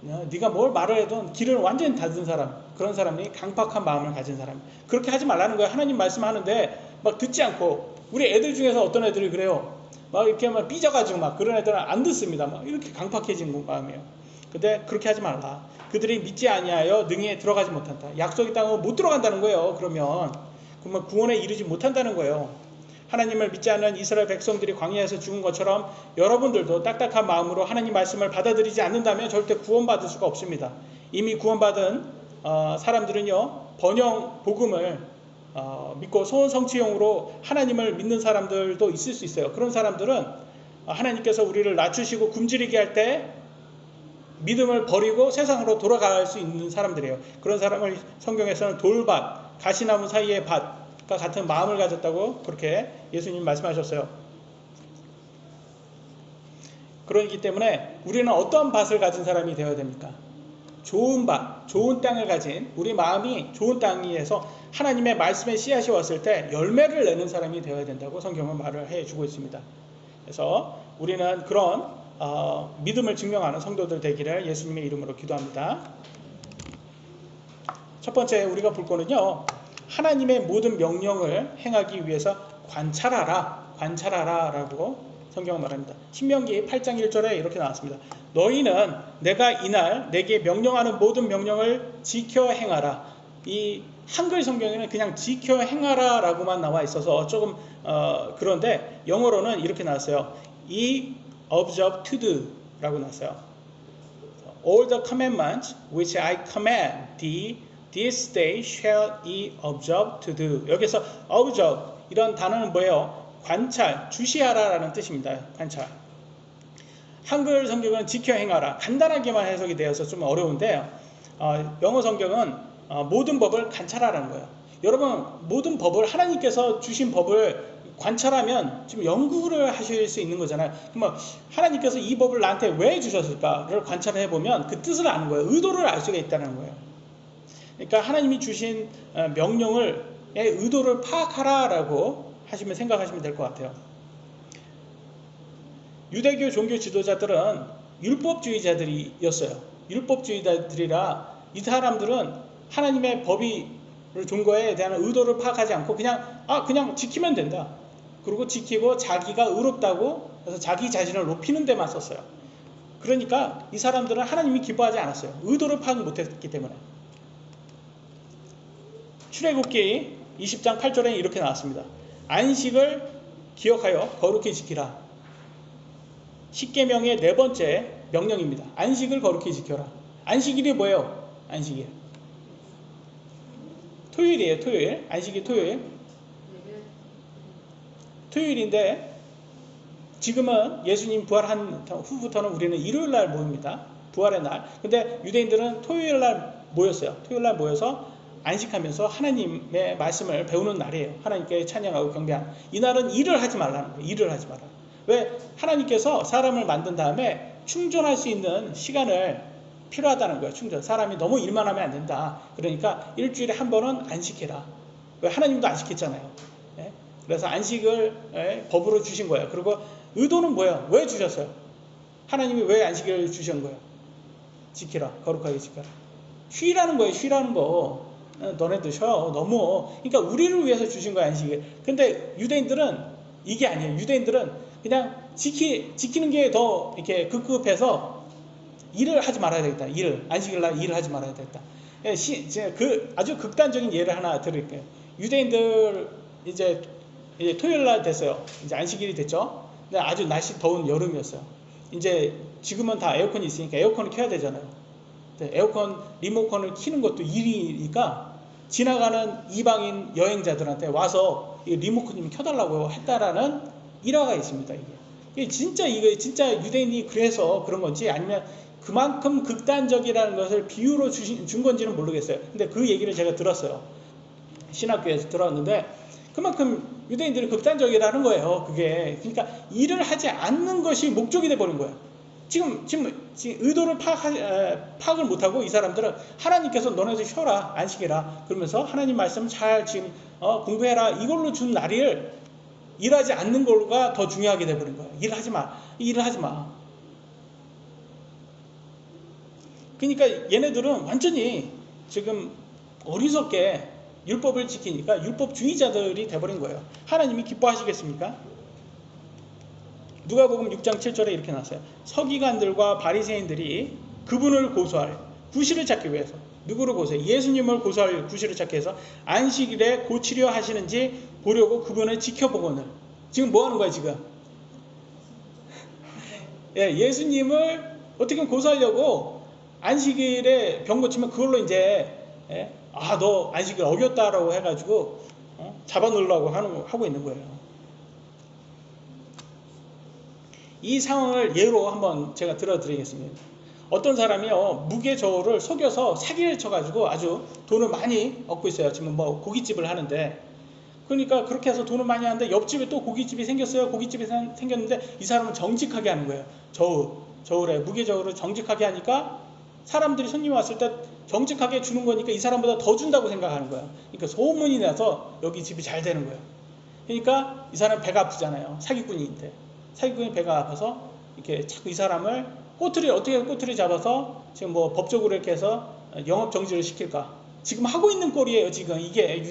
네가 뭘 말을 해도 귀를 완전히 닫은 사람, 그런 사람이 강팍한 마음을 가진 사람. 그렇게 하지 말라는 거예요. 하나님 말씀하는데 막 듣지 않고. 우리 애들 중에서 어떤 애들이 그래요. 막 이렇게 막 삐져가지고 막 그런 애들은 안 듣습니다. 막 이렇게 강팍해진 마음이에요. 근데 그렇게 하지 말라. 그들이 믿지 아니하여 능히 들어가지 못한다. 약속의 땅으로 못 들어간다는 거예요. 그러면 구원에 이르지 못한다는 거예요. 하나님을 믿지 않는 이스라엘 백성들이 광야에서 죽은 것처럼 여러분들도 딱딱한 마음으로 하나님 말씀을 받아들이지 않는다면 절대 구원받을 수가 없습니다. 이미 구원받은 사람들은요 번영 복음을 믿고 소원 성취용으로 하나님을 믿는 사람들도 있을 수 있어요. 그런 사람들은 하나님께서 우리를 낮추시고 굶주리게 할 때 믿음을 버리고 세상으로 돌아갈 수 있는 사람들이에요. 그런 사람을 성경에서는 돌밭, 가시나무 사이의 밭과 같은 마음을 가졌다고 그렇게 예수님 말씀하셨어요. 그렇기 때문에 우리는 어떤 밭을 가진 사람이 되어야 됩니까? 좋은 밭, 좋은 땅을 가진, 우리 마음이 좋은 땅에서 하나님의 말씀의 씨앗이 왔을 때 열매를 내는 사람이 되어야 된다고 성경은 말을 해주고 있습니다. 그래서 우리는 그런 믿음을 증명하는 성도들 되기를 예수님의 이름으로 기도합니다. 첫 번째 우리가 볼 거는요, 하나님의 모든 명령을 행하기 위해서 관찰하라 라고 성경은 말합니다. 신명기 8장 1절에 이렇게 나왔습니다. 너희는 내가 이날 내게 명령하는 모든 명령을 지켜 행하라. 이 한글 성경에는 그냥 지켜 행하라 라고만 나와 있어서 조금 그런데 영어로는 이렇게 나왔어요. observe to do 라고 나왔어요. All the commandments which I command thee this day shall ye observe to do. 여기서 observe 이런 단어는 뭐예요? 관찰, 주시하라 라는 뜻입니다. 관찰. 한글 성경은 지켜 행하라. 간단하게만 해석이 되어서 좀 어려운데 영어 성경은 모든 법을 관찰하라는 거예요. 여러분 모든 법을 하나님께서 주신 법을 관찰하면 지금 연구를 하실 수 있는 거잖아요. 그러면 하나님께서 이 법을 나한테 왜 주셨을까를 관찰해 보면 그 뜻을 아는 거예요. 의도를 알 수가 있다는 거예요. 그러니까 하나님이 주신 명령을 의도를 파악하라라고 하시면 생각하시면 될 것 같아요. 유대교 종교 지도자들은 율법주의자들이었어요. 율법주의자들이라 이 사람들은 하나님의 법이 준 거에 대한 의도를 파악하지 않고 그냥 지키면 된다. 그리고 지키고 자기가 의롭다고 해서 자기 자신을 높이는 데만 썼어요. 그러니까 이 사람들은 하나님이 기뻐하지 않았어요. 의도를 파악 못했기 때문에. 출애굽기 20장 8절에 이렇게 나왔습니다. 안식을 기억하여 거룩히 지키라. 십계명의 네 번째 명령입니다. 안식을 거룩히 지켜라. 안식일이 뭐예요? 안식일. 토요일이에요. 토요일. 안식일 토요일. 토요일인데 지금은 예수님 부활한 후부터는 우리는 일요일 날 모입니다. 부활의 날. 근데 유대인들은 토요일 날 모였어요. 토요일 날 모여서 안식하면서 하나님의 말씀을 배우는 날이에요. 하나님께 찬양하고 경배하는. 이날은 일을 하지 말라는 거예요. 일을 하지 마라. 왜? 하나님께서 사람을 만든 다음에 충전할 수 있는 시간을 필요하다는 거예요. 충전. 사람이 너무 일만 하면 안 된다. 그러니까 일주일에 한 번은 안식해라. 왜? 하나님도 안식했잖아요. 예? 그래서 안식을 법으로 주신 거예요. 그리고 의도는 뭐예요? 왜 주셨어요? 하나님이 왜 안식을 주신 거예요? 지키라. 거룩하게 지켜라. 쉬라는 거예요. 쉬라는 거. 너네도 쉬어. 너무. 그러니까 우리를 위해서 주신 거야, 안식을. 근데 유대인들은 이게 아니에요. 유대인들은 그냥 지키는 게 더 이렇게 급급해서 일을 하지 말아야 되겠다. 안식일 날 일을 하지 말아야 되겠다. 아주 극단적인 예를 하나 드릴게요. 유대인들 이제 토요일 날 됐어요. 이제 안식일이 됐죠. 근데 아주 날씨 더운 여름이었어요. 이제 지금은 다 에어컨이 있으니까 에어컨을 켜야 되잖아요. 에어컨 리모컨을 켜는 것도 일이니까 지나가는 이방인 여행자들한테 와서 리모컨 좀 켜달라고 했다라는 일화가 있습니다. 이게 진짜 유대인이 그래서 그런 건지 아니면 그만큼 극단적이라는 것을 비유로 준 건지는 모르겠어요. 근데 그 얘기를 제가 들었어요. 신학교에서 들었는데 그만큼 유대인들이 극단적이라는 거예요. 그게. 그러니까 일을 하지 않는 것이 목적이 돼버린 거예요. 지금 의도를 파악을 못하고 이 사람들은 하나님께서 너네들 쉬어라. 안식해라. 그러면서 하나님 말씀 잘 지금 공부해라. 이걸로 준 날을 일하지 않는 거가 더 중요하게 돼버린 거예요. 일하지 마. 그러니까 얘네들은 완전히 지금 어리석게 율법을 지키니까 율법주의자들이 돼버린 거예요. 하나님이 기뻐하시겠습니까? 누가복음 6장 7절에 이렇게 나왔어요. 서기관들과 바리새인들이 그분을 고소할 구실을 찾기 위해서 누구를 고소해? 예수님을 고소할 구실을 찾기 위해서 안식일에 고치려 하시는지 보려고 그분을 지켜보고는 지금 뭐 하는 거야 지금? 예수님을 어떻게 고소하려고 안식일에 병 고치면 그걸로 이제 너 안식일 어겼다라고 해가지고 잡아놓으려고 하고 있는 거예요. 이 상황을 예로 한번 제가 들어드리겠습니다. 어떤 사람이요, 무게저울을 속여서 사기를 쳐가지고 아주 돈을 많이 얻고 있어요. 지금 뭐 고깃집을 하는데, 그러니까 그렇게 해서 돈을 많이 하는데 옆집에 또 고깃집이 생겼어요. 고깃집이 생겼는데 이 사람은 정직하게 하는 거예요. 저울에 무게저울을 정직하게 하니까 사람들이 손님이 왔을 때 정직하게 주는 거니까 이 사람보다 더 준다고 생각하는 거예요. 그러니까 소문이 나서 여기 집이 잘 되는 거예요. 그러니까 이 사람 배가 아프잖아요. 사기꾼인데 사기꾼이 배가 아파서 이렇게 자꾸 이 사람을 어떻게 꼬투리 잡아서 지금 뭐 법적으로 이렇게 해서 영업 정지를 시킬까, 지금 하고 있는 꼴이에요. 지금 이게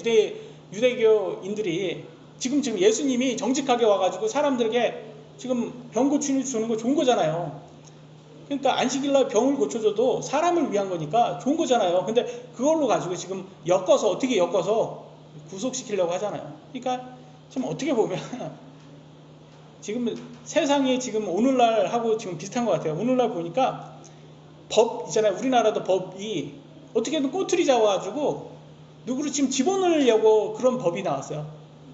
유대교인들이 지금 예수님이 정직하게 와가지고 사람들에게 지금 병 고치는 주는 거 좋은 거잖아요. 그러니까 안식일날 병을 고쳐줘도 사람을 위한 거니까 좋은 거잖아요. 근데 그걸로 가지고 지금 어떻게 엮어서 구속시키려고 하잖아요. 그러니까 지금 어떻게 보면 지금 세상이 지금 오늘날 하고 지금 비슷한 것 같아요. 오늘날 보니까 법 있잖아요. 우리나라도 법이 어떻게든 꼬투리 잡아가지고 누구를 지금 집어넣으려고 그런 법이 나왔어요.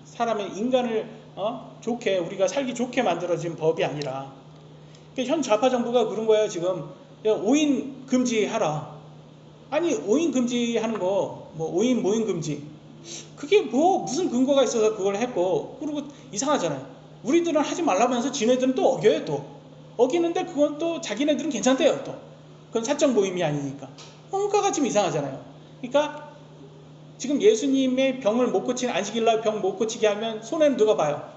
사람의 인간을 좋게, 우리가 살기 좋게 만들어진 법이 아니라. 현 좌파 정부가 그런 거예요. 지금 5인 금지하라. 아니 5인 금지하는 거, 뭐 5인 모임 금지, 그게 뭐 무슨 근거가 있어서 그걸 했고, 그리고 이상하잖아요. 우리들은 하지 말라면서 지네들은 또 어겨요. 또 어기는데 그건 또 자기네들은 괜찮대요. 또 그건 사적 모임이 아니니까. 뭔가가 좀 이상하잖아요. 그러니까 지금 예수님의 병을 못 고친, 안식일날 병 못 고치게 하면 손해는 누가 봐요?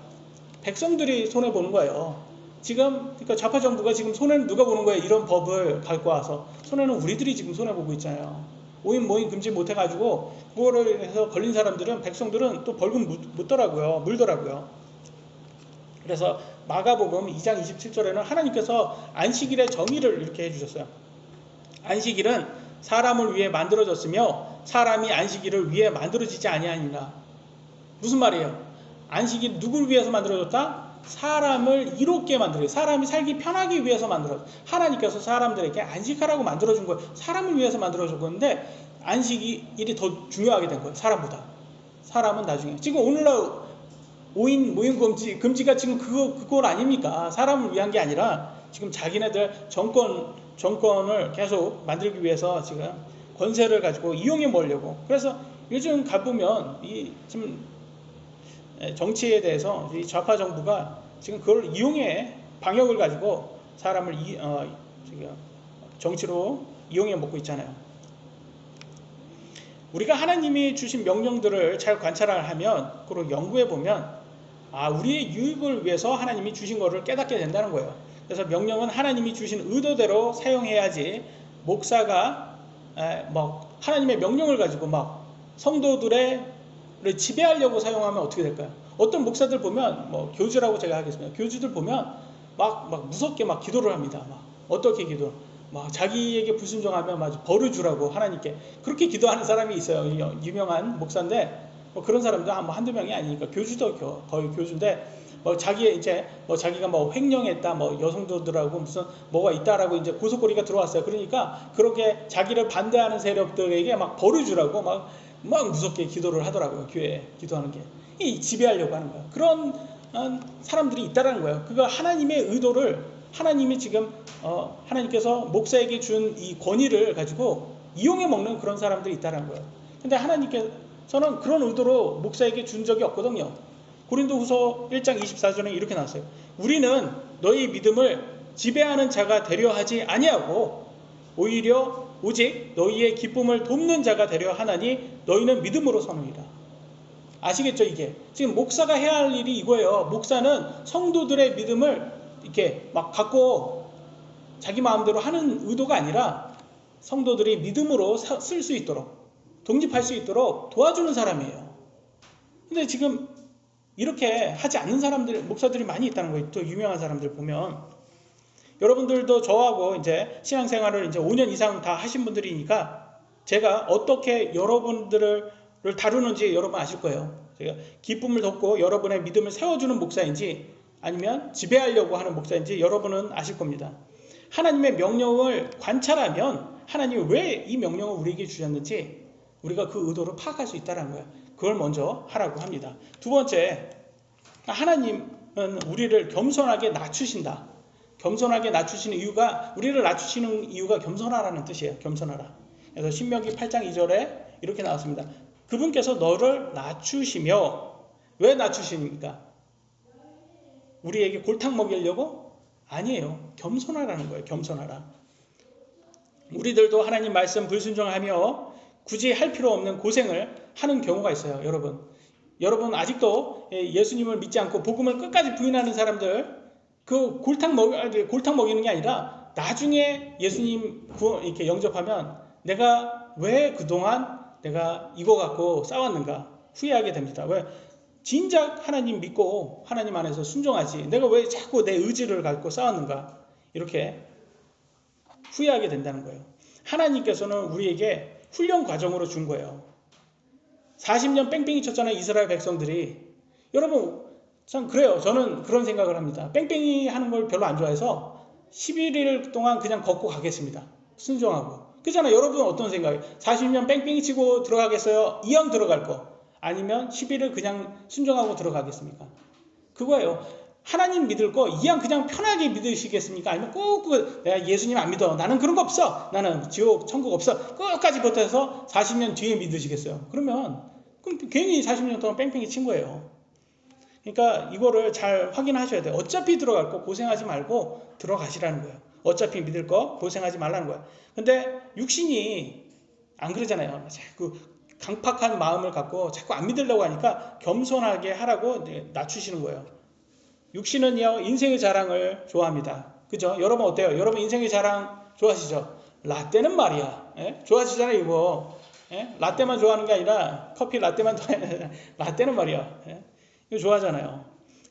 백성들이 손해 보는 거예요. 지금 그러니까 좌파 정부가 지금 손해는 누가 보는 거예요? 이런 법을 갖고 와서 손해는 우리들이 지금 손해 보고 있잖아요. 5인 모임 금지 못 해가지고 그거를 해서 걸린 사람들은, 백성들은 또 벌금 물더라고요. 그래서 마가복음 2장 27절에는 하나님께서 안식일의 정의를 이렇게 해주셨어요. 안식일은 사람을 위해 만들어졌으며 사람이 안식일을 위해 만들어지지 아니하니라. 무슨 말이에요? 안식일 누굴 위해서 만들어졌다? 사람을 이롭게 만들어요. 사람이 살기 편하기 위해서 만들어요. 하나님께서 사람들에게 안식하라고 만들어준 거예요. 사람을 위해서 만들어준 건데 안식일이 더 중요하게 된 거예요. 사람보다. 사람은 나중에. 지금 오늘날 5인 모임 금지가 지금 그걸 아닙니까? 사람을 위한 게 아니라 지금 자기네들 정권을 계속 만들기 위해서 지금 권세를 가지고 이용해 보려고. 그래서 요즘 가보면 지금 정치에 대해서 이 좌파 정부가 지금 그걸 이용해, 방역을 가지고 사람을 정치로 이용해 먹고 있잖아요. 우리가 하나님이 주신 명령들을 잘 관찰을 하면, 그리고 연구해 보면 우리의 유익을 위해서 하나님이 주신 것을 깨닫게 된다는 거예요. 그래서 명령은 하나님이 주신 의도대로 사용해야지, 목사가 하나님의 명령을 가지고 성도들을 지배하려고 사용하면 어떻게 될까요? 어떤 목사들 보면, 교주라고 제가 하겠습니다. 교주들 보면 무섭게 기도를 합니다. 어떻게 기도? 자기에게 불순종하면 벌을 주라고 하나님께 그렇게 기도하는 사람이 있어요. 유명한 목사인데 그런 사람도 한두 명이 아니니까, 교주도 거의 교주인데 자기가 횡령했다, 여성들하고 무슨 뭐가 있다라고 이제 고소고리가 들어왔어요. 그러니까 그렇게 자기를 반대하는 세력들에게 벌을 주라고 무섭게 기도를 하더라고요. 교회에 기도하는 게 지배하려고 하는 거예요. 그런 사람들이 있다라는 거예요. 그거 하나님의 의도를, 하나님이 지금 하나님께서 목사에게 준 이 권위를 가지고 이용해 먹는 그런 사람들이 있다라는 거예요. 근데 하나님께서는 그런 의도로 목사에게 준 적이 없거든요. 고린도후서 1장 24절에 이렇게 나왔어요. 우리는 너희 믿음을 지배하는 자가 되려 하지 아니하고 오직 너희의 기쁨을 돕는 자가 되려 하나니 너희는 믿음으로 서느니라. 아시겠죠? 이게 지금 목사가 해야 할 일이 이거예요. 목사는 성도들의 믿음을 이렇게 갖고 자기 마음대로 하는 의도가 아니라 성도들이 믿음으로 쓸 수 있도록, 독립할 수 있도록 도와주는 사람이에요. 근데 지금 이렇게 하지 않는 목사들이 많이 있다는 거예요. 또 유명한 사람들 보면, 여러분들도 저하고 이제 신앙생활을 이제 5년 이상 다 하신 분들이니까 제가 어떻게 여러분들을 다루는지 여러분 아실 거예요. 제가 기쁨을 돕고 여러분의 믿음을 세워주는 목사인지 아니면 지배하려고 하는 목사인지 여러분은 아실 겁니다. 하나님의 명령을 관찰하면 하나님이 왜 이 명령을 우리에게 주셨는지 우리가 그 의도를 파악할 수 있다는 거예요. 그걸 먼저 하라고 합니다. 두 번째, 하나님은 우리를 겸손하게 낮추신다. 겸손하게 낮추시는 이유가, 우리를 낮추시는 이유가 겸손하라는 뜻이에요. 겸손하라. 그래서 신명기 8장 2절에 이렇게 나왔습니다. 그분께서 너를 낮추시며, 왜 낮추십니까? 우리에게 골탕 먹이려고? 아니에요. 겸손하라는 거예요. 겸손하라. 우리들도 하나님 말씀 불순종하며 굳이 할 필요 없는 고생을 하는 경우가 있어요. 여러분 아직도 예수님을 믿지 않고 복음을 끝까지 부인하는 사람들, 그 골탕 먹이는 게 아니라 나중에 예수님 이렇게 영접하면 내가 왜 그동안 내가 이거 갖고 싸웠는가 후회하게 됩니다. 왜? 진작 하나님 믿고 하나님 안에서 순종하지, 내가 왜 자꾸 내 의지를 갖고 싸웠는가, 이렇게 후회하게 된다는 거예요. 하나님께서는 우리에게 훈련 과정으로 준 거예요. 40년 뺑뺑이 쳤잖아요, 이스라엘 백성들이. 여러분 참 그래요. 저는 그런 생각을 합니다. 뺑뺑이 하는 걸 별로 안 좋아해서 11일 동안 그냥 걷고 가겠습니다. 순종하고. 그렇잖아요. 여러분 어떤 생각이에요? 40년 뺑뺑이 치고 들어가겠어요? 이왕 들어갈 거. 아니면 11일 그냥 순종하고 들어가겠습니까? 그거예요. 하나님 믿을 거 이왕 그냥 편하게 믿으시겠습니까? 아니면 꼭 내가 예수님 안 믿어, 나는 그런 거 없어, 나는 지옥 천국 없어, 끝까지 버텨서 40년 뒤에 믿으시겠어요? 그럼 괜히 40년 동안 뺑뺑이 친 거예요. 그러니까 이거를 잘 확인하셔야 돼요. 어차피 들어갈 거 고생하지 말고 들어가시라는 거예요. 어차피 믿을 거 고생하지 말라는 거예요. 근데 육신이 안 그러잖아요. 자꾸 강팍한 마음을 갖고 자꾸 안 믿으려고 하니까 겸손하게 하라고 낮추시는 거예요. 육신은요, 인생의 자랑을 좋아합니다. 그죠? 여러분 어때요? 여러분 인생의 자랑 좋아하시죠? 라떼는 말이야. 좋아하시잖아요, 이거. 라떼만 좋아하는 게 아니라 커피 라떼만 좋아하는 라떼는 말이야. 이거 좋아하잖아요.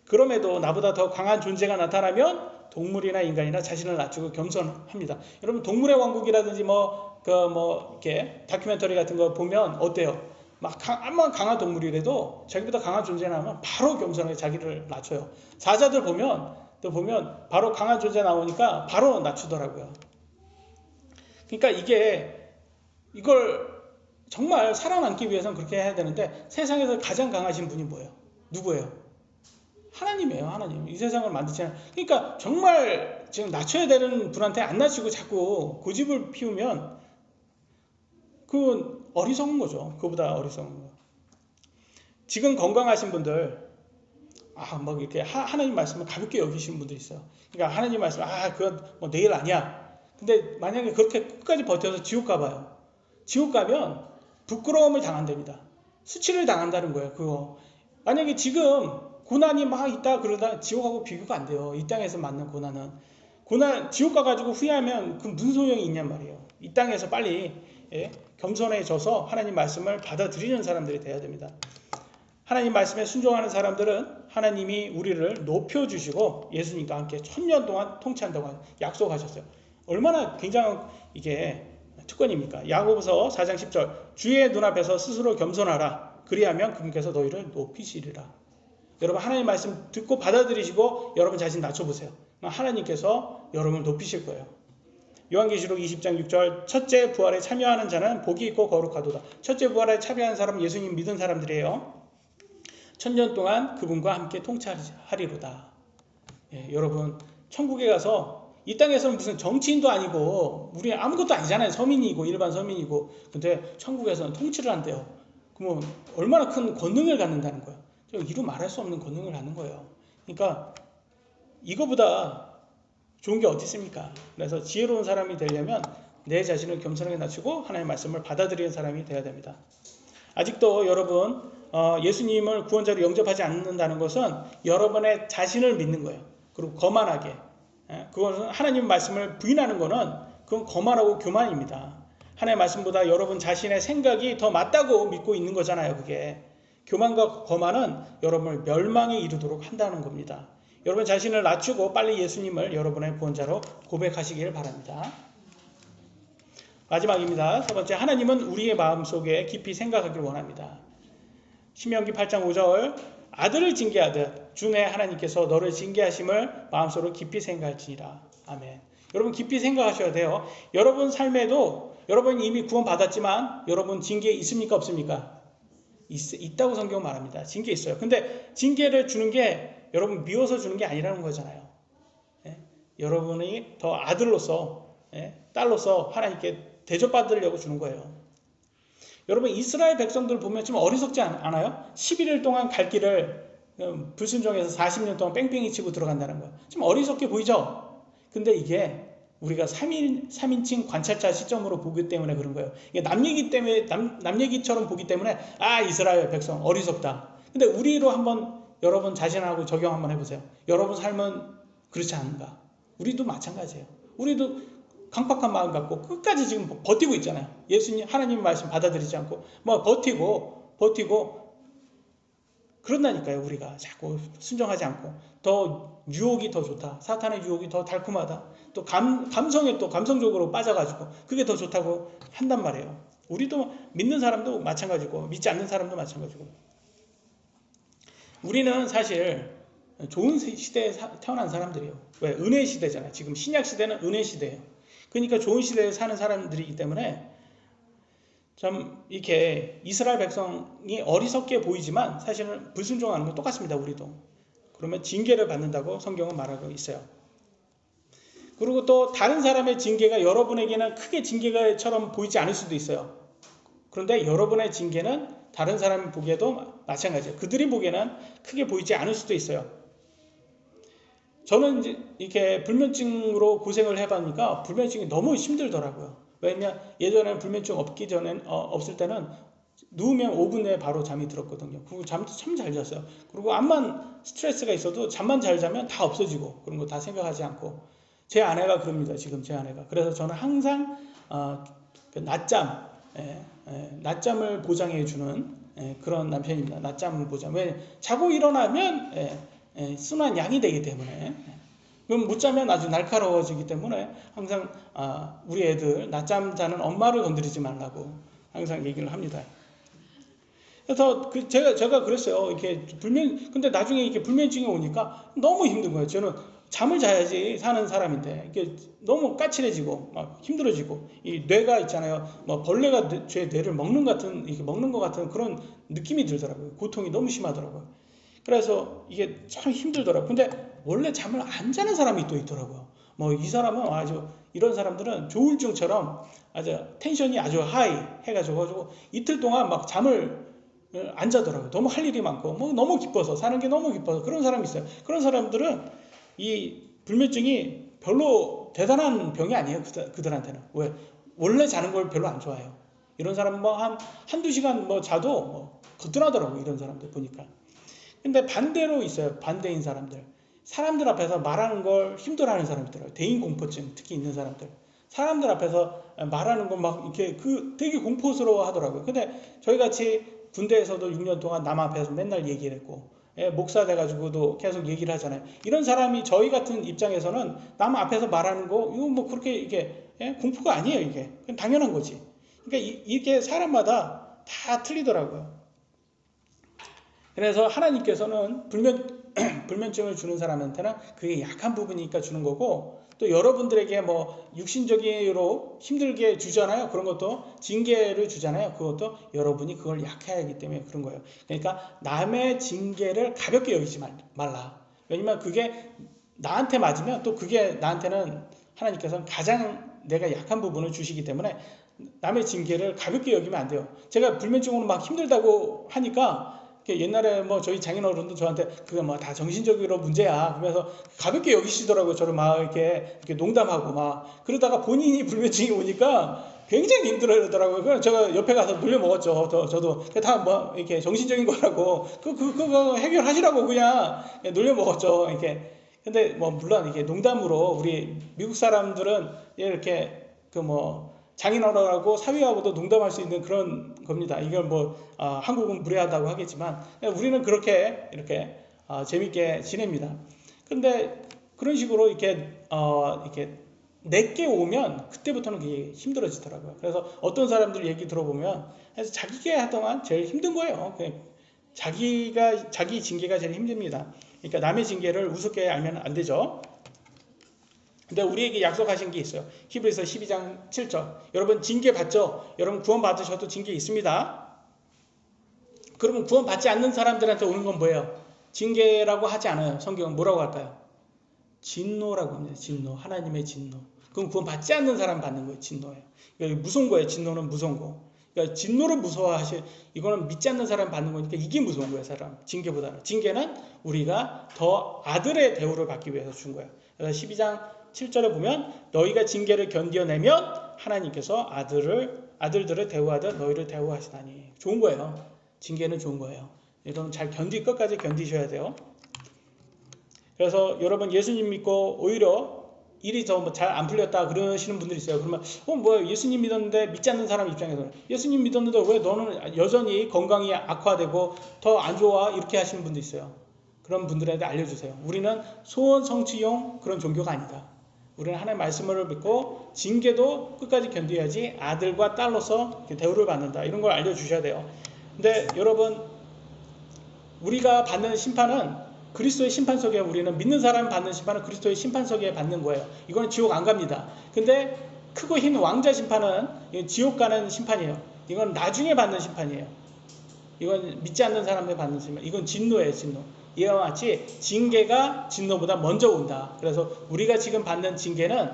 그럼에도 나보다 더 강한 존재가 나타나면 동물이나 인간이나 자신을 낮추고 겸손합니다. 여러분 동물의 왕국이라든지 이렇게 다큐멘터리 같은 거 보면 어때요? 아무만 강한 동물이라도 자기보다 강한 존재 나오면 바로 겸손하게 자기를 낮춰요. 사자들 보면 바로 강한 존재 나오니까 바로 낮추더라고요. 그러니까 이걸 정말 살아남기 위해서는 그렇게 해야 되는데, 세상에서 가장 강하신 분이 뭐예요? 누구예요? 하나님이에요. 하나님. 이 세상을 만드잖아요. 그러니까 정말 지금 낮춰야 되는 분한테 안 낮추고 자꾸 고집을 피우면 그건 어리석은 거죠. 그보다 어리석은 거. 지금 건강하신 분들, 이렇게 하나님 말씀을 가볍게 여기시는 분들 있어요. 그러니까 하나님 말씀, 그건 내일 아니야. 근데 만약에 그렇게 끝까지 버텨서 지옥 가봐요. 지옥 가면 부끄러움을 당한답니다. 수치를 당한다는 거예요. 그거. 만약에 지금 고난이 막 있다 그러다 지옥하고 비교가 안 돼요. 이 땅에서 맞는 고난, 지옥 가가지고 후회하면 그 무슨 소용이 있냔 말이에요. 이 땅에서 빨리 겸손해져서 하나님 말씀을 받아들이는 사람들이 돼야 됩니다. 하나님 말씀에 순종하는 사람들은 하나님이 우리를 높여주시고 예수님과 함께 1000년 동안 통치한다고 약속하셨어요. 얼마나 굉장한 이게 특권입니까? 야고보서 4장 10절, 주의 눈앞에서 스스로 겸손하라. 그리하면 그분께서 너희를 높이시리라. 여러분 하나님 말씀 듣고 받아들이시고 여러분 자신 낮춰보세요. 하나님께서 여러분을 높이실 거예요. 요한계시록 20장 6절, 첫째 부활에 참여하는 자는 복이 있고 거룩하도다. 첫째 부활에 참여하는 사람은 예수님 믿은 사람들이에요. 1000년 동안 그분과 함께 통치하리로다. 여러분 천국에 가서, 이 땅에서는 무슨 정치인도 아니고 우리 아무것도 아니잖아요. 서민이고 일반 서민이고. 근데 천국에서는 통치를 한대요. 그러면 얼마나 큰 권능을 갖는다는 거예요. 이루 말할 수 없는 권능을 갖는 거예요. 그러니까 이거보다 좋은 게 어디 있습니까? 그래서 지혜로운 사람이 되려면 내 자신을 겸손하게 낮추고 하나님의 말씀을 받아들이는 사람이 되어야 됩니다. 아직도 여러분 예수님을 구원자로 영접하지 않는다는 것은 여러분의 자신을 믿는 거예요. 그리고 거만하게. 그것은 하나님 말씀을 부인하는 거는 그건 거만하고 교만입니다. 하나님의 말씀보다 여러분 자신의 생각이 더 맞다고 믿고 있는 거잖아요. 그게. 교만과 거만은 여러분을 멸망에 이르도록 한다는 겁니다. 여러분 자신을 낮추고 빨리 예수님을 여러분의 구원자로 고백하시길 바랍니다. 마지막입니다. 세 번째, 하나님은 우리의 마음속에 깊이 생각하길 원합니다. 신명기 8장 5절, 아들을 징계하듯 주 내 하나님께서 너를 징계하심을 마음속으로 깊이 생각할지니라. 아멘. 여러분 깊이 생각하셔야 돼요. 여러분 삶에도 여러분 이미 구원 받았지만 여러분 징계 있습니까 없습니까? 있다고 성경은 말합니다. 징계 있어요. 근데 징계를 주는 게 여러분 미워서 주는 게 아니라는 거잖아요. 예? 여러분이 더 아들로서, 딸로서 하나님께 대접받으려고 주는 거예요. 여러분 이스라엘 백성들 보면 좀 어리석지 않아요? 11일 동안 갈 길을 불순종해서 40년 동안 뺑뺑이 치고 들어간다는 거예요. 좀 어리석게 보이죠? 근데 이게 우리가 3인칭 관찰자 시점으로 보기 때문에 그런 거예요. 이게 남 얘기 때문에, 남 얘기처럼 보기 때문에, 아, 이스라엘 백성 어리석다. 근데 우리로 한번 여러분 자신하고 적용 한번 해보세요. 여러분 삶은 그렇지 않은가? 우리도 마찬가지예요. 우리도 강팍한 마음 갖고 끝까지 지금 버티고 있잖아요. 예수님, 하나님 말씀 받아들이지 않고, 뭐 버티고, 그런다니까요. 우리가 자꾸 순종하지 않고 더 유혹이 더 좋다. 사탄의 유혹이 더 달콤하다. 또 감성에 또 감성적으로 빠져가지고 그게 더 좋다고 한단 말이에요. 우리도 믿는 사람도 마찬가지고 믿지 않는 사람도 마찬가지고. 우리는 사실 좋은 시대에 태어난 사람들이에요. 왜? 은혜 시대잖아요. 지금 신약 시대는 은혜 시대예요. 그러니까 좋은 시대에 사는 사람들이기 때문에 참 이렇게 이스라엘 백성이 어리석게 보이지만 사실은 불순종하는 건 똑같습니다. 우리도. 그러면 징계를 받는다고 성경은 말하고 있어요. 그리고 또 다른 사람의 징계가 여러분에게는 크게 징계처럼 보이지 않을 수도 있어요. 그런데 여러분의 징계는 다른 사람이 보기에도 마찬가지예요. 그들이 보기에는 크게 보이지 않을 수도 있어요. 저는 이제 이렇게 불면증으로 고생을 해보니까 불면증이 너무 힘들더라고요. 왜냐면 예전에는 불면증 없을 때는 누우면 5분 내에 바로 잠이 들었거든요. 그리고 잠도 참 잘 잤어요. 그리고 암만 스트레스가 있어도 잠만 잘 자면 다 없어지고 그런 거 다 생각하지 않고. 제 아내가 그럽니다. 지금 제 아내가. 그래서 저는 항상 낮잠을 보장해 주는 그런 남편입니다. 낮잠 보장. 왜? 자고 일어나면 순한 양이 되기 때문에. 그럼 못 자면 아주 날카로워지기 때문에 항상 우리 애들 낮잠 자는 엄마를 건드리지 말라고 항상 얘기를 합니다. 그래서 제가 그랬어요. 이렇게 근데 나중에 이렇게 불면증이 오니까 너무 힘든 거예요. 저는 잠을 자야지 사는 사람인데 이게 너무 까칠해지고 막 힘들어지고 이 뇌가 있잖아요. 뭐 벌레가 제 뇌를 먹는 것 같은 그런 느낌이 들더라고요. 고통이 너무 심하더라고요. 그래서 이게 참 힘들더라고요. 근데 원래 잠을 안 자는 사람이 또 있더라고요. 뭐 이 사람은 아주 이런 사람들은 조울증처럼 아주 텐션이 아주 하이 해가지고 이틀 동안 막 잠을 안 자더라고요. 너무 할 일이 많고 뭐 너무 기뻐서 사는 게 너무 기뻐서 그런 사람이 있어요. 그런 사람들은 이 불면증이 별로 대단한 병이 아니에요. 그들한테는. 왜? 원래 자는 걸 별로 안 좋아해요. 이런 사람은 뭐 한두 시간 뭐 자도 뭐 거뜬하더라고요. 이런 사람들 보니까. 근데 반대로 있어요. 반대인 사람들. 사람들 앞에서 말하는 걸 힘들어하는 사람이 있더라고요. 대인공포증 특히 있는 사람들. 사람들 앞에서 말하는 건 막 이렇게 되게 공포스러워 하더라고요. 근데 저희 같이 군대에서도 6년 동안 남 앞에서 맨날 얘기를 했고, 목사 돼가지고도 계속 얘기를 하잖아요. 이런 사람이 저희 같은 입장에서는 남 앞에서 말하는 거, 이거 뭐 그렇게 이게 공포가 아니에요, 이게. 그냥 당연한 거지. 그러니까 이게 사람마다 다 틀리더라고요. 그래서 하나님께서는 불면증을 주는 사람한테는 그게 약한 부분이니까 주는 거고, 또 여러분들에게 뭐 육신적으로 힘들게 주잖아요. 그런 것도 징계를 주잖아요. 그것도 여러분이 그걸 약해야 하기 때문에 그런 거예요. 그러니까 남의 징계를 가볍게 여기지 말라. 왜냐면 그게 나한테 맞으면 또 그게 나한테는 하나님께서는 가장 내가 약한 부분을 주시기 때문에 남의 징계를 가볍게 여기면 안 돼요. 제가 불면증으로 막 힘들다고 하니까 옛날에 뭐 저희 장인어른도 저한테 그거 뭐 다 정신적으로 문제야. 그래서 가볍게 여기시더라고요. 저를 막 이렇게 농담하고 막 그러다가 본인이 불면증이 오니까 굉장히 힘들어하더라고요. 그래서 제가 옆에 가서 놀려 먹었죠. 저도 다 뭐 이렇게 정신적인 거라고 그거 해결하시라고 그냥 놀려 먹었죠. 이렇게. 근데 뭐 물론 이게 농담으로 우리 미국 사람들은 이렇게 장인어른하고 사위하고도 농담할 수 있는 그런 겁니다. 이걸 한국은 무례하다고 하겠지만 우리는 그렇게 이렇게 재밌게 지냅니다. 근데 그런 식으로 이렇게 내게 오면 그때부터는 그게 힘들어지더라고요. 그래서 어떤 사람들 얘기 들어보면 자기가 하동안 제일 힘든 거예요. 자기 징계가 제일 힘듭니다. 그러니까 남의 징계를 우습게 알면 안 되죠. 근데 우리에게 약속하신 게 있어요. 히브리서 12장 7절. 여러분 징계 받죠? 여러분 구원 받으셔도 징계 있습니다. 그러면 구원받지 않는 사람들한테 오는 건 뭐예요? 징계라고 하지 않아요. 성경은 뭐라고 할까요? 진노라고 합니다. 진노. 하나님의 진노. 그럼 구원받지 않는 사람 받는 거예요. 진노예요. 그러니까 무서운 거예요. 진노는 무서운 거. 그러니까 진노를 무서워하시, 이거는 믿지 않는 사람 받는 거니까 이게 무서운 거예요. 사람. 징계보다는. 징계는 우리가 더 아들의 대우를 받기 위해서 준 거예요. 그래서 12장 7절에 보면 너희가 징계를 견뎌내면 하나님께서 아들들을 대우하듯 너희를 대우하시다니. 좋은 거예요. 징계는 좋은 거예요. 여러분 잘 끝까지 견디셔야 돼요. 그래서 여러분 예수님 믿고 오히려 일이 더 잘 안 풀렸다 그러시는 분들이 있어요. 그러면 뭐야 예수님 믿었는데 믿지 않는 사람 입장에서는 예수님 믿었는데 왜 너는 여전히 건강이 악화되고 더 안 좋아 이렇게 하시는 분도 있어요. 그런 분들한테 알려주세요. 우리는 소원 성취용 그런 종교가 아니다. 우리는 하나님의 말씀을 믿고 징계도 끝까지 견뎌야지 아들과 딸로서 대우를 받는다. 이런 걸 알려주셔야 돼요. 근데 여러분 우리가 받는 심판은 그리스도의 심판석에 우리는 믿는 사람이 받는 심판은 그리스도의 심판석에 받는 거예요. 이거는 지옥 안 갑니다. 근데 크고 흰 왕자 심판은 지옥 가는 심판이에요. 이건 나중에 받는 심판이에요. 이건 믿지 않는 사람들 받는 심판. 이건 진노예요. 진노. 이와 같이 징계가 진노보다 먼저 온다. 그래서 우리가 지금 받는 징계는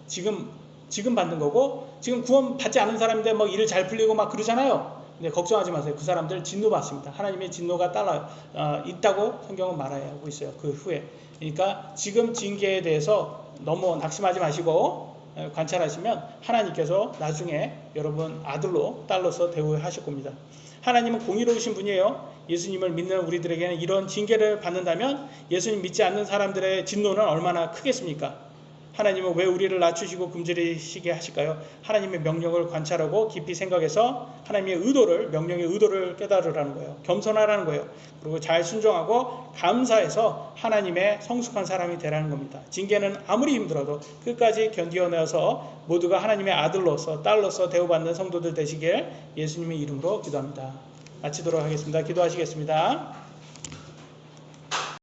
지금 받는 거고 지금 구원 받지 않은 사람인데 뭐 일 잘 풀리고 막 그러잖아요. 근데 걱정하지 마세요. 그 사람들 진노 받습니다. 하나님의 진노가 있다고 성경은 말하고 있어요. 그 후에. 그러니까 지금 징계에 대해서 너무 낙심하지 마시고 관찰하시면 하나님께서 나중에 여러분 아들로 딸로서 대우하실 겁니다. 하나님은 공의로우신 분이에요. 예수님을 믿는 우리들에게는 이런 징계를 받는다면 예수님 믿지 않는 사람들의 진노는 얼마나 크겠습니까? 하나님은 왜 우리를 낮추시고 굶주리시게 하실까요? 하나님의 명령을 관찰하고 깊이 생각해서 하나님의 명령의 의도를 깨달으라는 거예요. 겸손하라는 거예요. 그리고 잘 순종하고 감사해서 하나님의 성숙한 사람이 되라는 겁니다. 징계는 아무리 힘들어도 끝까지 견디어내어서 모두가 하나님의 아들로서 딸로서 대우받는 성도들 되시길 예수님의 이름으로 기도합니다. 마치도록 하겠습니다. 기도하시겠습니다.